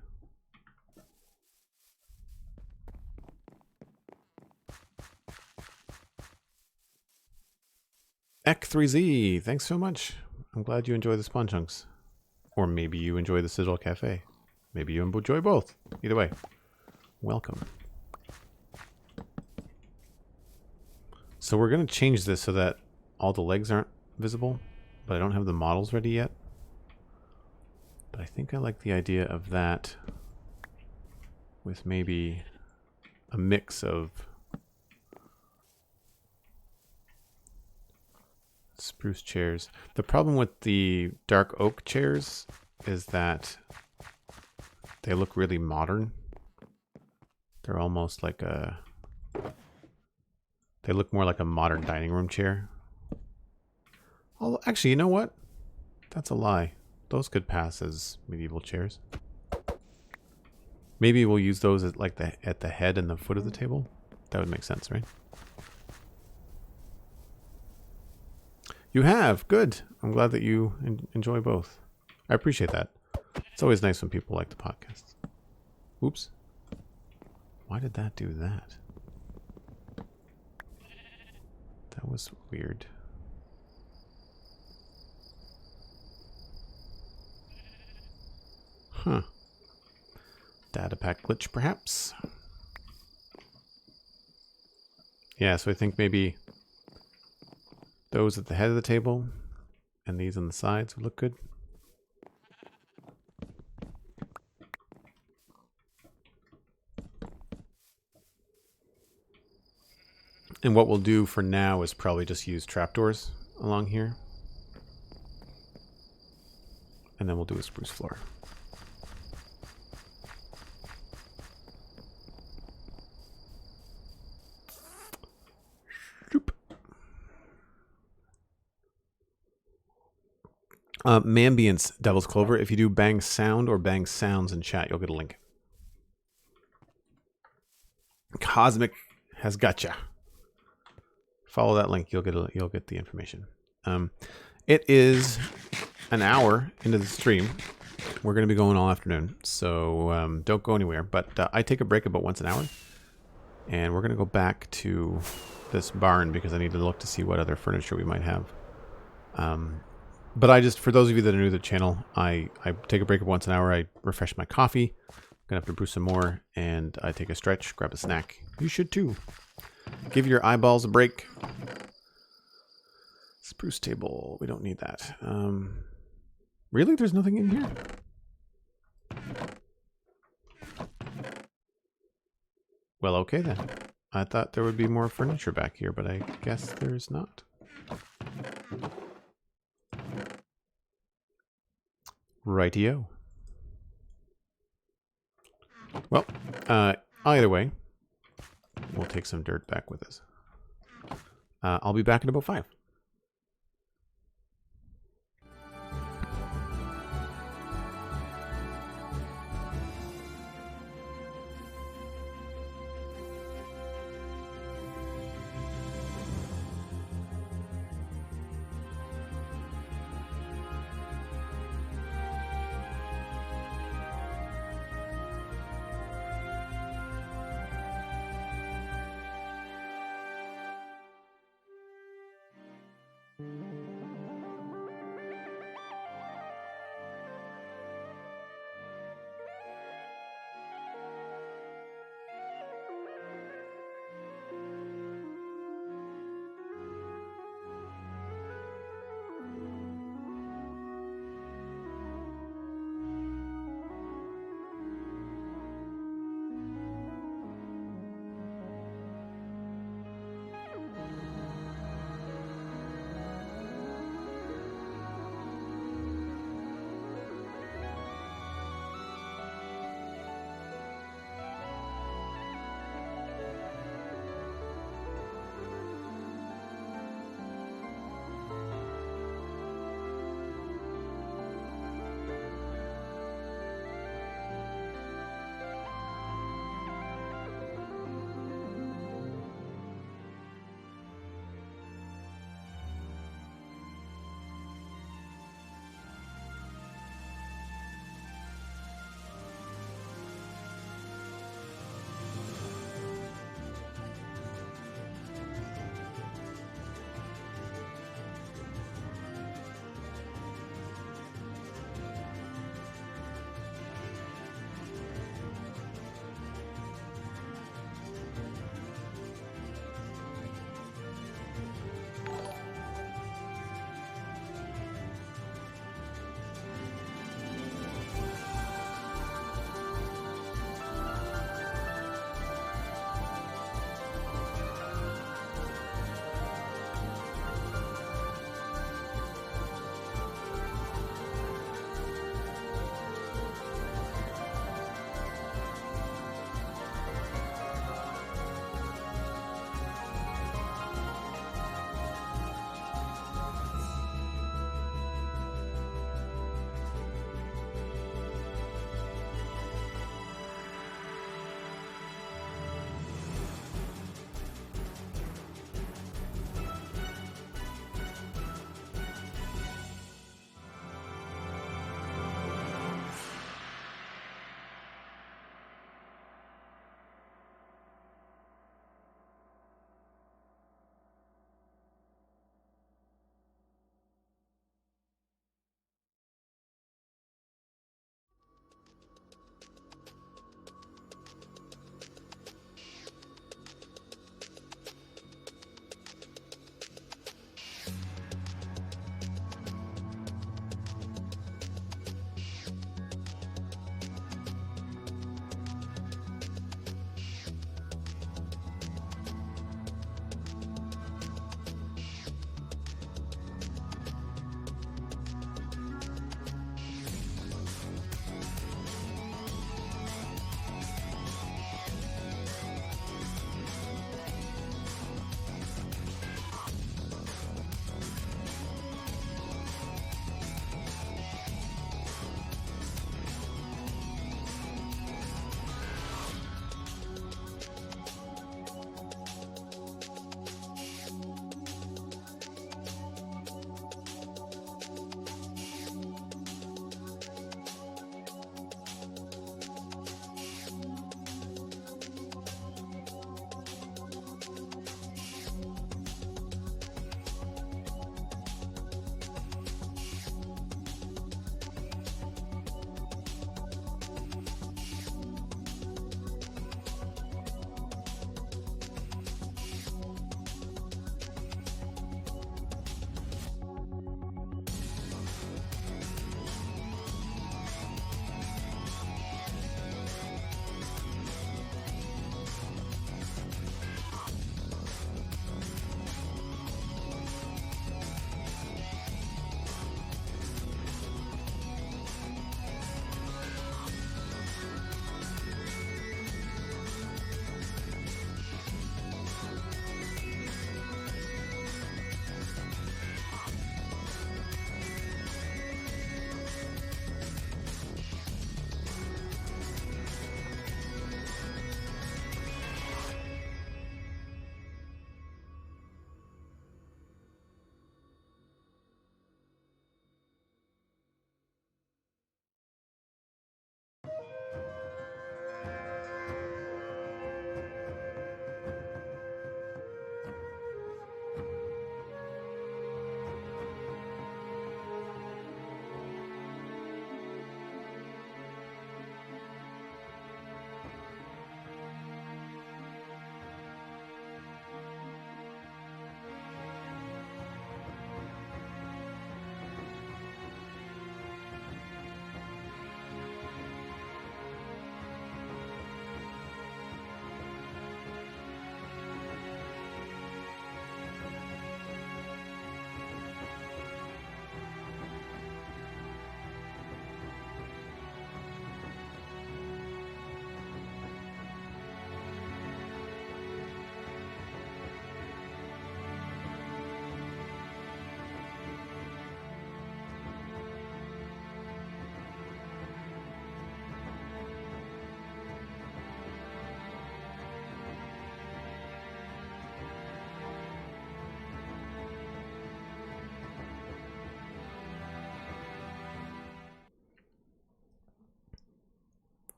Ek3Z, thanks so much. I'm glad you enjoy the spawn chunks. Or maybe you enjoy the Citadel Cafe. Maybe you enjoy both. Either way, welcome. So we're going to change this so that all the legs aren't visible, but I don't have the models ready yet. But I think I like the idea of that with maybe a mix of spruce chairs. The problem with the dark oak chairs is that they look really modern. They're almost like a... They look more like a modern dining room chair. Although, actually, you know what? That's a lie. Those could pass as medieval chairs. Maybe we'll use those at like at the head and the foot of the table. That would make sense, right? You have. Good. I'm glad that you enjoy both. I appreciate that. It's always nice when people like the podcasts. Oops. Why did that do that? That was weird. Huh. Data pack glitch, perhaps? Yeah, so I think maybe those at the head of the table and these on the sides would look good. And what we'll do for now is probably just use trapdoors along here. And then we'll do a spruce floor. Mambience, Devil's Clover. If you do bang sound or bang sounds in chat, you'll get a link. Cosmic has gotcha. Follow that link. You'll get the information. It is an hour into the stream. We're going to be going all afternoon, so don't go anywhere. But I take a break about once an hour, and we're going to go back to this barn because I need to look to see what other furniture we might have. But for those of you that are new to the channel, I take a break of once an hour. I refresh my coffee. I'm going to have to brew some more, and I take a stretch, grab a snack. You should too. Give your eyeballs a break. Spruce table. We don't need that. Really? There's nothing in here? Well, okay then. I thought there would be more furniture back here, but I guess there's not. Rightio. Well, either way, we'll take some dirt back with us. I'll be back in about 5.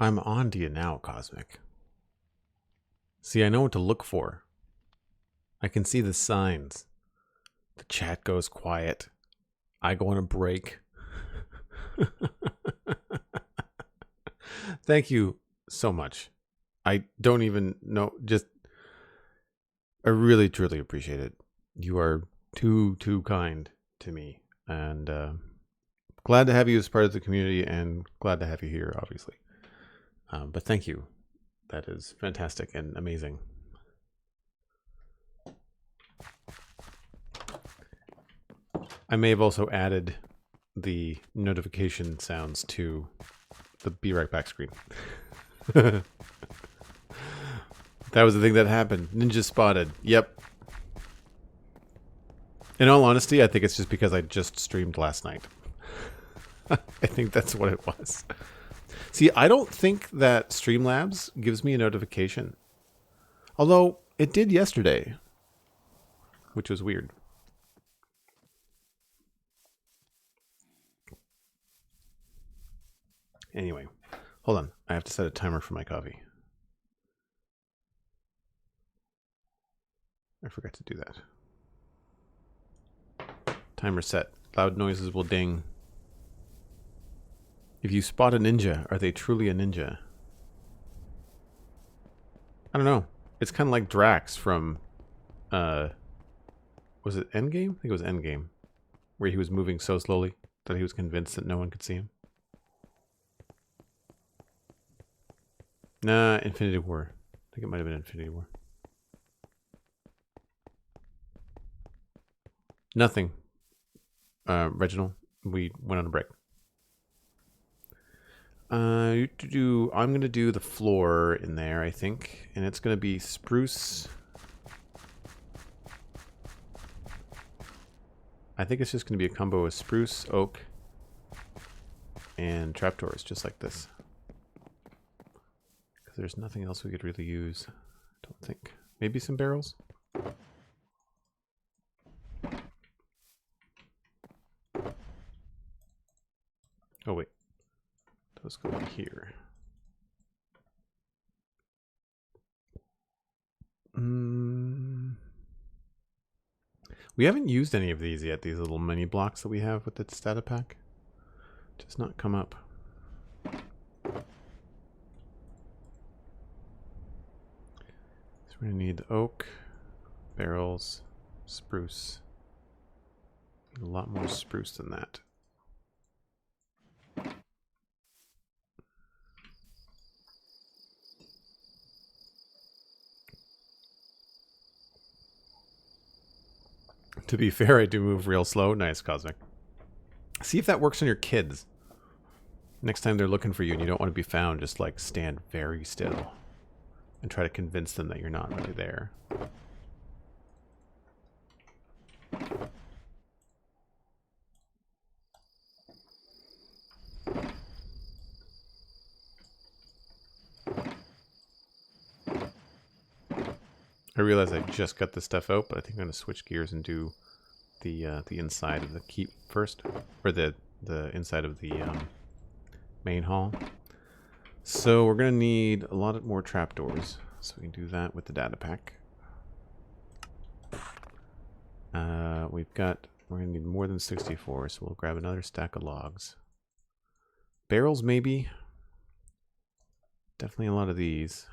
I'm on to you now, Cosmic. See, I know what to look for. I can see the signs. The chat goes quiet. I go on a break. Thank you so much. I don't even know. I really, truly appreciate it. You are too kind to me. And glad to have you as part of the community and glad to have you here, obviously. But thank you. That is fantastic and amazing. I may have also added the notification sounds to the be right back screen. That was the thing that happened. Ninja spotted. Yep. In all honesty, I think it's just because I just streamed last night. I think that's what it was. See, I don't think that Streamlabs gives me a notification. Although, it did yesterday. Which was weird. Anyway, hold on. I have to set a timer for my coffee. I forgot to do that. Timer set. Loud noises will ding. If you spot a ninja, are they truly a ninja? I don't know. It's kind of like Drax from, was it Endgame? I think it was Endgame. Where he was moving so slowly that he was convinced that no one could see him. Nah, Infinity War. I think it might have been Infinity War. Nothing. Reginald, we went on a break. I'm going to do the floor in there, I think. And it's going to be spruce. I think it's just going to be a combo of spruce, oak, and trapdoors, just like this. Because there's nothing else we could really use, I don't think. Maybe some barrels? Oh, wait. Those go in here. We haven't used any of these yet, these little mini blocks that we have with the starter pack. Just not come up. So we're going to need oak, barrels, spruce. A lot more spruce than that. To be fair, I do move real slow. Nice, Cosmic. See if that works on your kids. Next time they're looking for you and you don't want to be found, just like stand very still and try to convince them that you're not really there. I realize I just got this stuff out, but I think I'm going to switch gears and do the inside of the keep first, or the inside of the main hall. So we're going to need a lot more trapdoors, so we can do that with the data pack. We're going to need more than 64, so we'll grab another stack of logs. Barrels, maybe. Definitely a lot of these.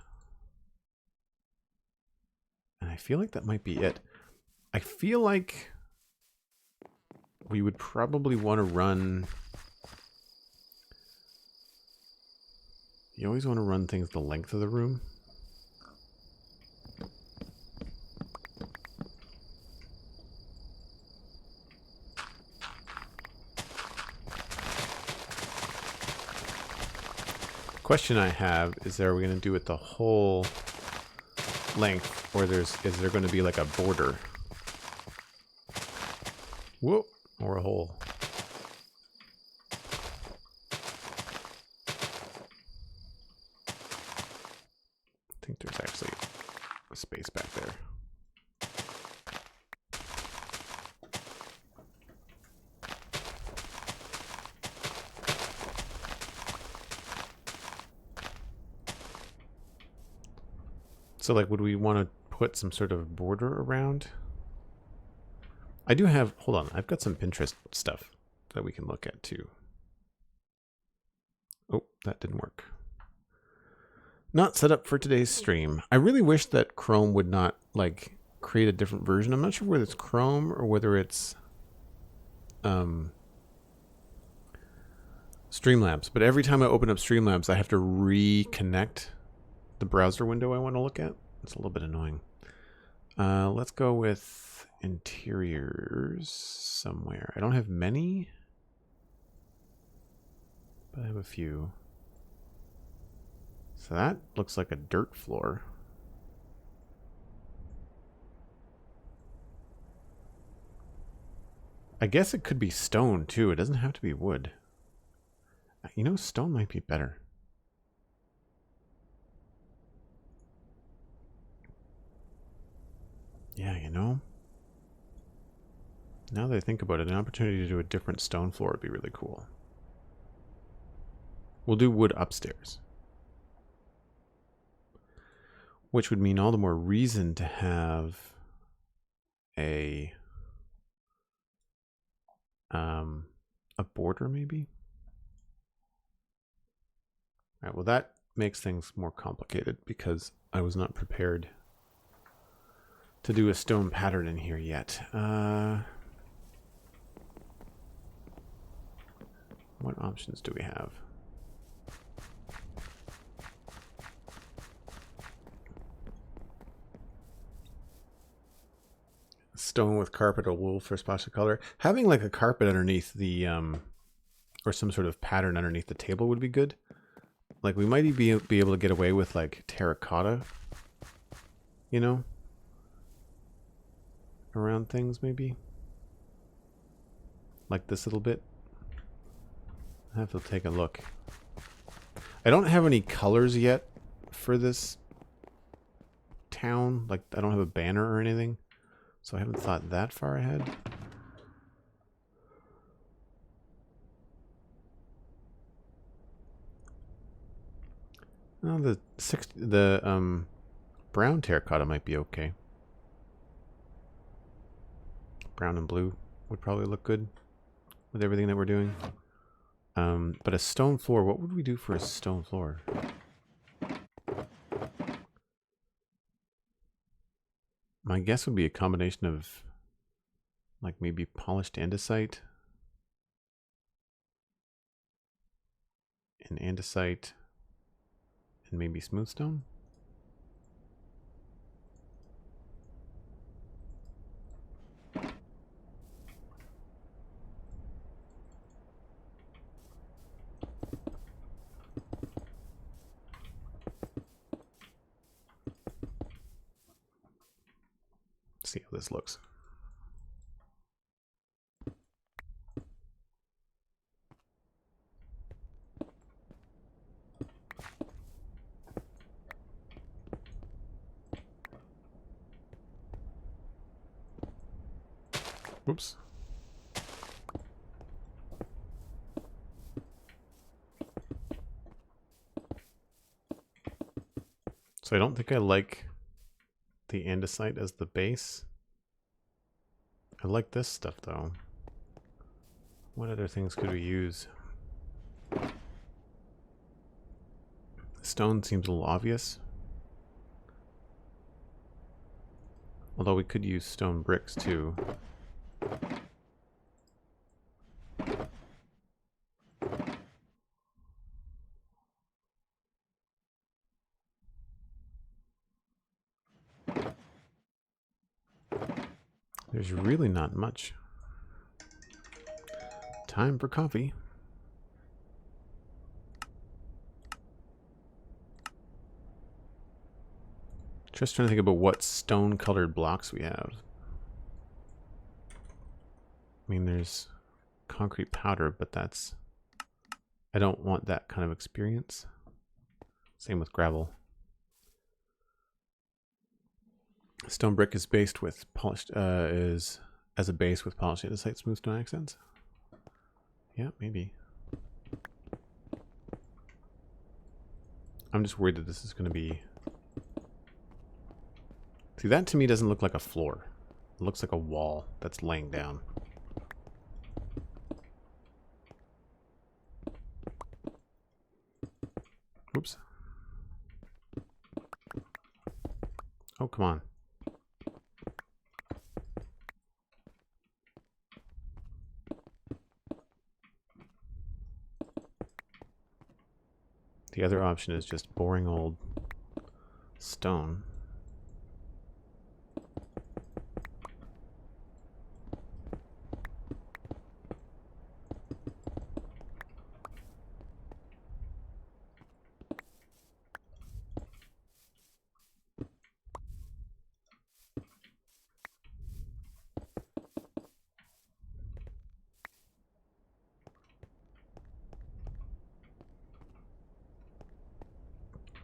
And I feel like that might be it. I feel like we would probably want to run... You always want to run things the length of the room. The question I have is, are we going to do it the whole length, or is there going to be like a border? Whoop, or a hole. I think there's actually a space back there. So like, would we want to put some sort of border around? I do have, hold on, I've got some Pinterest stuff that we can look at too. Oh, that didn't work. Not set up for today's stream. I really wish that Chrome would not like create a different version. I'm not sure whether it's Chrome or whether it's Streamlabs, but every time I open up Streamlabs, I have to reconnect the browser window I want to look at. It's a little bit annoying. Let's go with interiors somewhere. I don't have many, but I have a few. So that looks like a dirt floor. I guess it could be stone too. It doesn't have to be wood. You know, stone might be better. Yeah, you know. Now that I think about it, an opportunity to do a different stone floor would be really cool. We'll do wood upstairs. Which would mean all the more reason to have a border maybe? All right, well that makes things more complicated because I was not prepared to do a stone pattern in here yet. What options do we have? Stone with carpet or wool for splash of color. Having like a carpet underneath the or some sort of pattern underneath the table would be good. Like we might be able to get away with like terracotta, you know, around things maybe. Like this little bit. I have to take a look. I don't have any colors yet for this town. Like I don't have a banner or anything. So I haven't thought that far ahead. Oh, the brown terracotta might be okay. Brown and blue would probably look good with everything that we're doing. But a stone floor, what would we do for a stone floor? My guess would be a combination of like maybe polished andesite and andesite and maybe smooth stone. See how this looks. Oops. So I don't think I like the andesite as the base. I like this stuff though. What other things could we use? Stone seems a little obvious. Although we could use stone bricks too. There's really not much. Time for coffee. Just trying to think about what stone-colored blocks we have. I mean, there's concrete powder, but that's... I don't want that kind of experience. Same with gravel. Stone brick is based with polished, is as a base with polished andesite smooth stone accents. Yeah, maybe. I'm just worried that this is going to be See, that to me doesn't look like a floor. It looks like a wall that's laying down. Oops. Oh, come on. The other option is just boring old stone.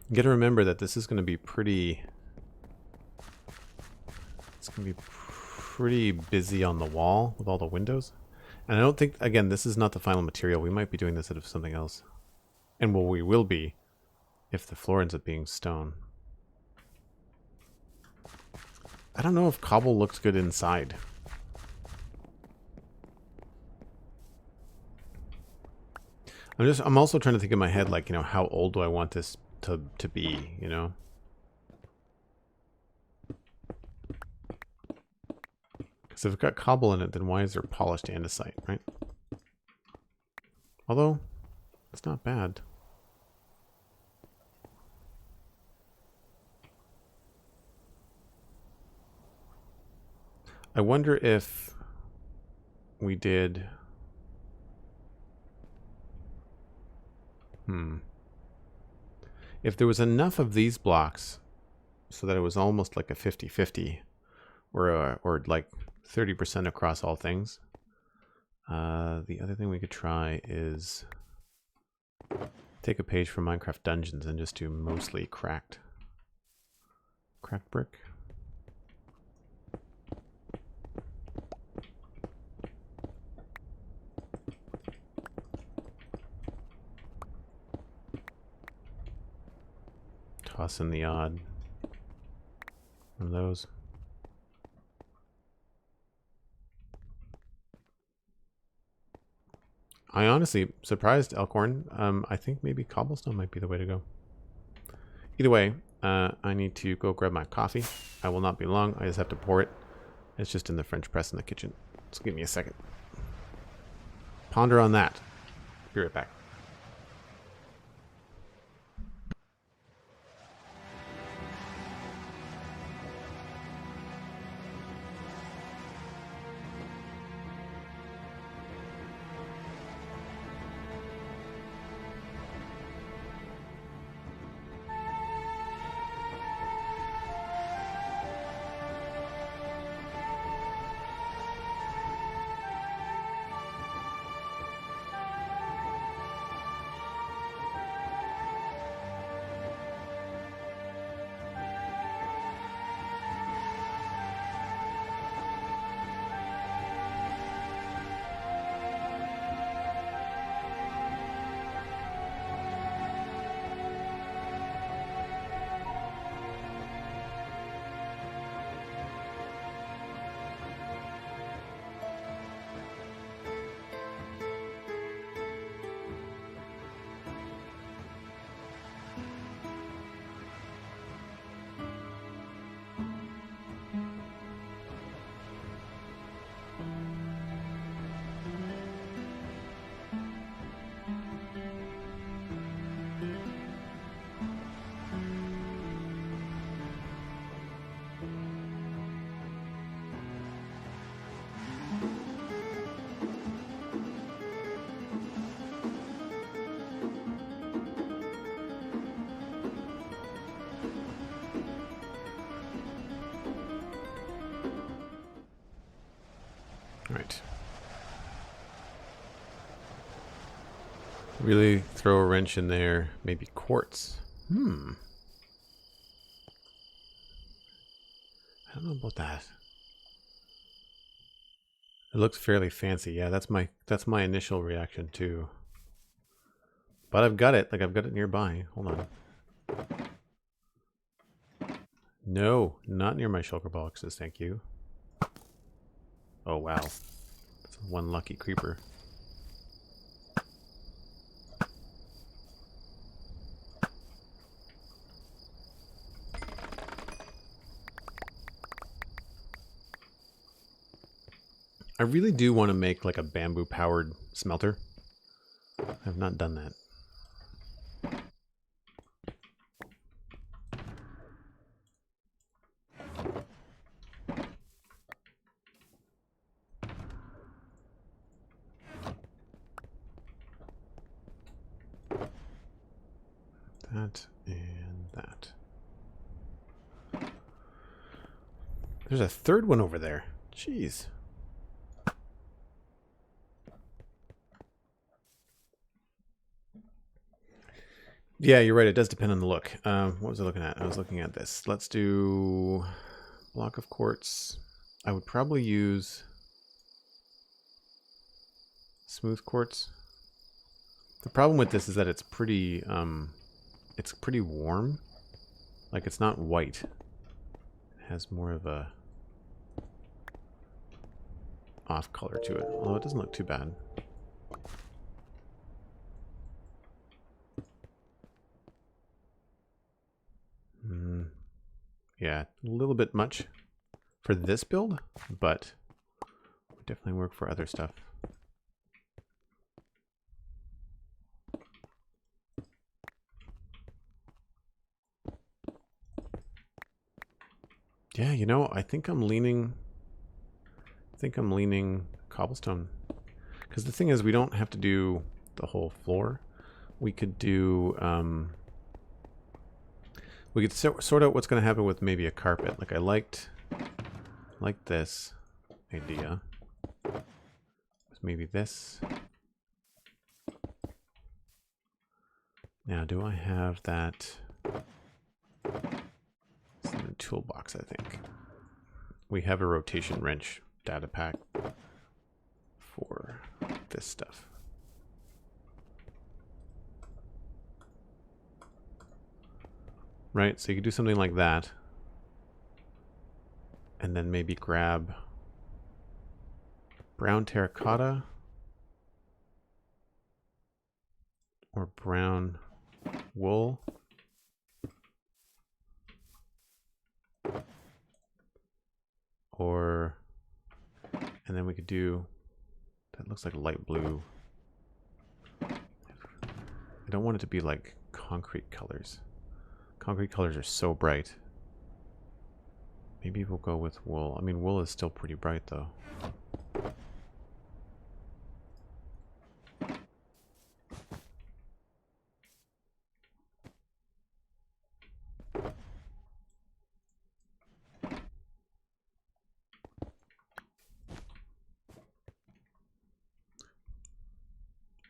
You got to remember that this is going to be pretty... It's going to be pretty busy on the wall with all the windows. And I don't think, again, this is not the final material. We might be doing this out of something else. And well, we will be if the floor ends up being stone. I don't know if cobble looks good inside. I'm also trying to think in my head, like, you know, how old do I want this to be, you know? Because if it's got cobble in it, then why is there polished andesite, right? Although, it's not bad. I wonder if we did... If there was enough of these blocks so that it was almost like a 50-50 or like 30% across all things. The other thing we could try is take a page from Minecraft Dungeons and just do mostly cracked brick. Toss in the odd one of those. I honestly surprised Elkhorn. I think maybe cobblestone might be the way to go. Either way, I need to go grab my coffee. I will not be long. I just have to pour it. It's just in the French press in the kitchen. So give me a second. Ponder on that. Be right back. Right. Really throw a wrench in there. Maybe quartz. I don't know about that. It looks fairly fancy. Yeah, that's my initial reaction too. But I've got it. Like, I've got it nearby. Hold on. No, not near my shulker boxes, thank you. Oh, wow. That's one lucky creeper. I really do want to make like a bamboo-powered smelter. I have not done that. That and that. There's a third one over there. Jeez. Yeah, you're right. It does depend on the look. What was I looking at? I was looking at this. Let's do block of quartz. I would probably use smooth quartz. The problem with this is that it's pretty warm. Like, it's not white. It has more of a off color to it. Although it doesn't look too bad. Yeah, a little bit much for this build, but would definitely work for other stuff. Yeah, you know, I think I'm leaning cobblestone. Because the thing is, we don't have to do the whole floor. We could do we could sort out what's going to happen with maybe a carpet. Like I liked this idea. Maybe this. Now, do I have that? It's in the toolbox, I think. We have a rotation wrench data pack for this stuff. Right, so you could do something like that. And then maybe grab brown terracotta or brown wool. Or, and then we could do, that looks like light blue. I don't want it to be like concrete colors. Concrete colors are so bright. Maybe we'll go with wool. I mean, wool is still pretty bright though.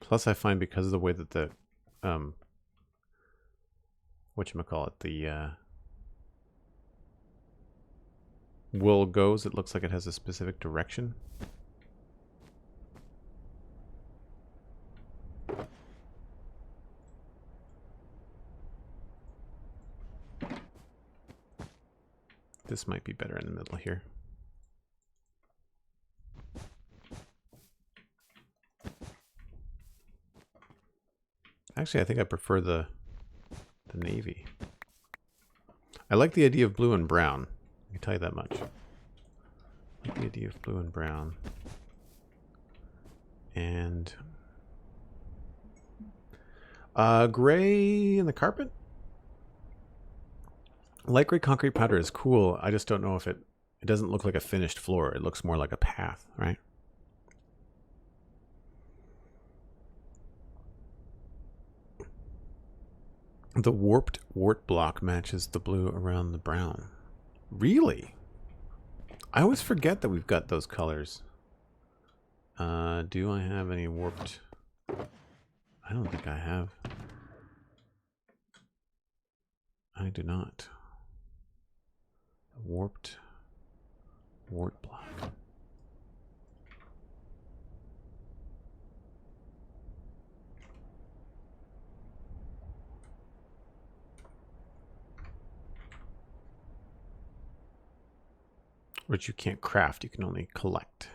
Plus I find because of the way that the, whatchamacallit, the wool goes, it looks like it has a specific direction. This might be better in the middle here. Actually, I think I prefer the navy. I like the idea of blue and brown. I can tell you that much. I like the idea of blue and brown. And gray in the carpet? Light gray concrete powder is cool. I just don't know if it doesn't look like a finished floor. It looks more like a path, right? The warped wart block matches the blue around the brown. Really? I always forget that we've got those colors. Do I have any warped? I don't think I have. I do not. Warped wart block. Which you can't craft, you can only collect.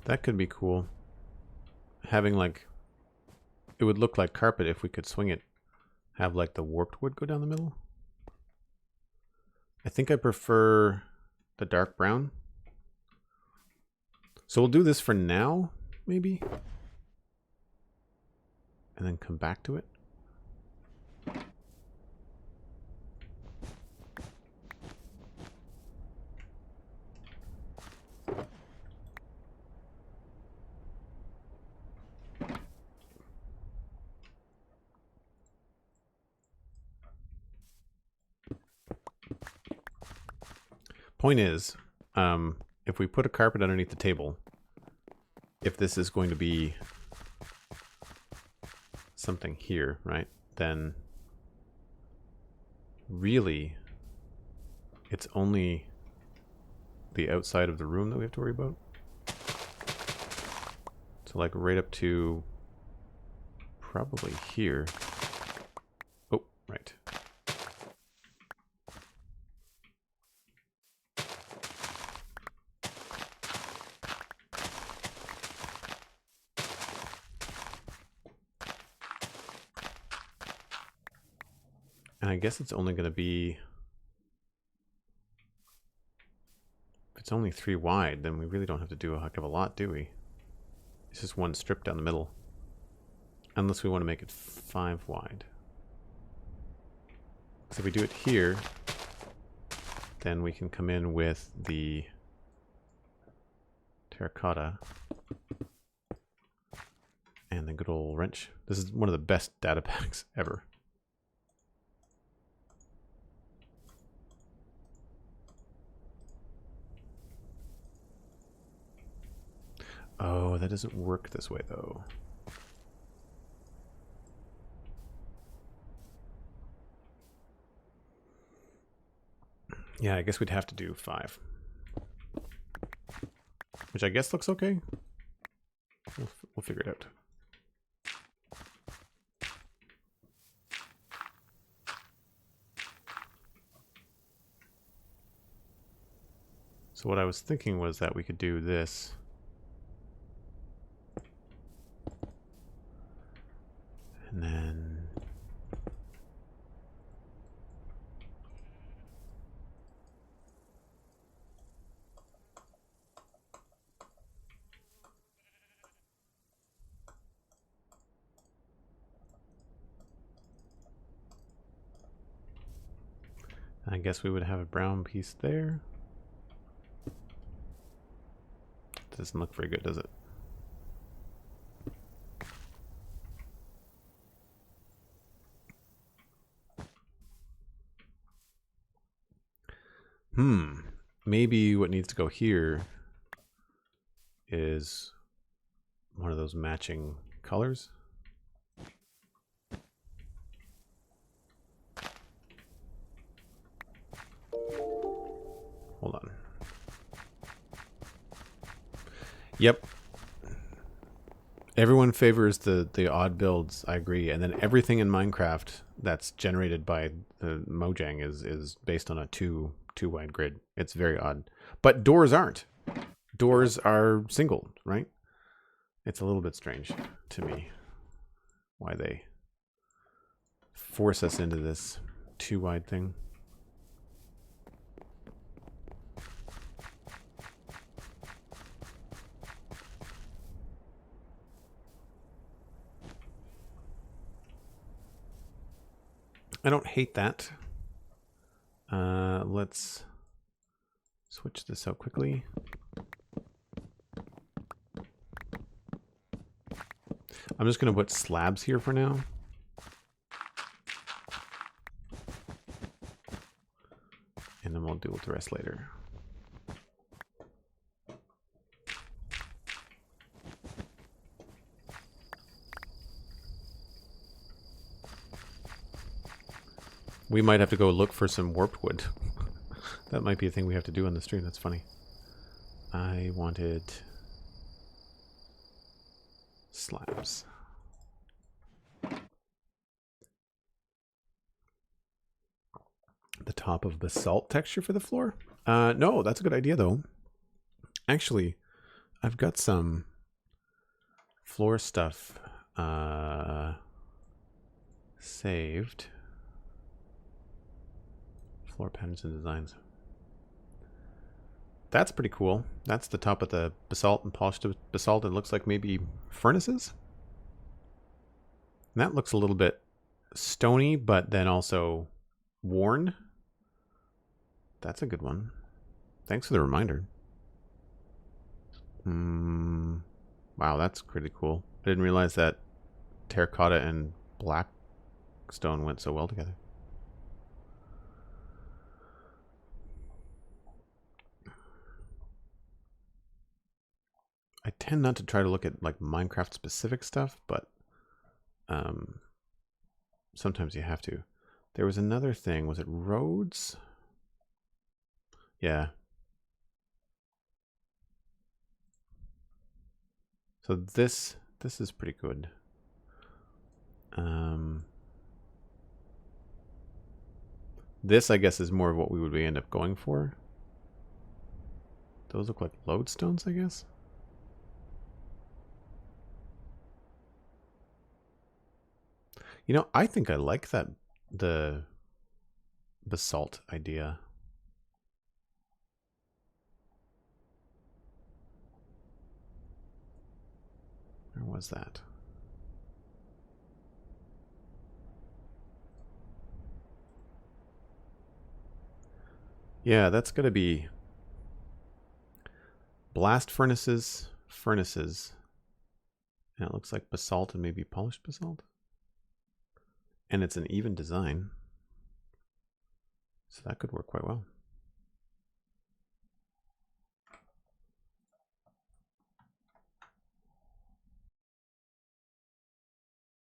That could be cool. Having like, it would look like carpet if we could swing it. Have like the warped wood go down the middle. I think I prefer the dark brown. So we'll do this for now, maybe. And then come back to it. Point is, if we put a carpet underneath the table, if this is going to be something here, right, then really it's only the outside of the room that we have to worry about. So like right up to probably here. Oh, right. And I guess it's only going to be, if it's only 3 wide, then we really don't have to do a heck of a lot, do we? It's just one strip down the middle. Unless we want to make it 5 wide. So if we do it here, then we can come in with the terracotta and the good old wrench. This is one of the best data packs ever. Oh, that doesn't work this way, though. Yeah, I guess we'd have to do 5. Which I guess looks okay. We'll figure it out. So what I was thinking was that we could do this. And then I guess we would have a brown piece there. Doesn't look very good, does it? Maybe what needs to go here is one of those matching colors. Hold on. Yep. Everyone favors the odd builds, I agree. And then everything in Minecraft that's generated by the Mojang is based on a two wide grid. It's very odd. But doors aren't. Doors are single, right? It's a little bit strange to me why they force us into this 2 wide thing. I don't hate that. Let's switch this out quickly. I'm just going to put slabs here for now. And then we'll deal with the rest later. We might have to go look for some warped wood. That might be a thing we have to do on the stream. That's funny. I wanted slabs. The top of basalt texture for the floor? No, that's a good idea though. Actually, I've got some floor stuff saved. Floor patterns and designs. That's pretty cool. That's the top of the basalt and polished basalt. It looks like maybe furnaces. And that looks a little bit stony, but then also worn. That's a good one. Thanks for the reminder. Wow, that's pretty cool. I didn't realize that terracotta and black stone went so well together. I tend not to try to look at like Minecraft specific stuff, but sometimes you have to. There was another thing. Was it roads? Yeah. So this is pretty good. This, I guess, is more of what we would end up going for. Those look like lodestones, I guess. You know, I think I like that, the basalt idea. Where was that? Yeah, that's going to be blast furnaces, and it looks like basalt and maybe polished basalt. And it's an even design, so that could work quite well.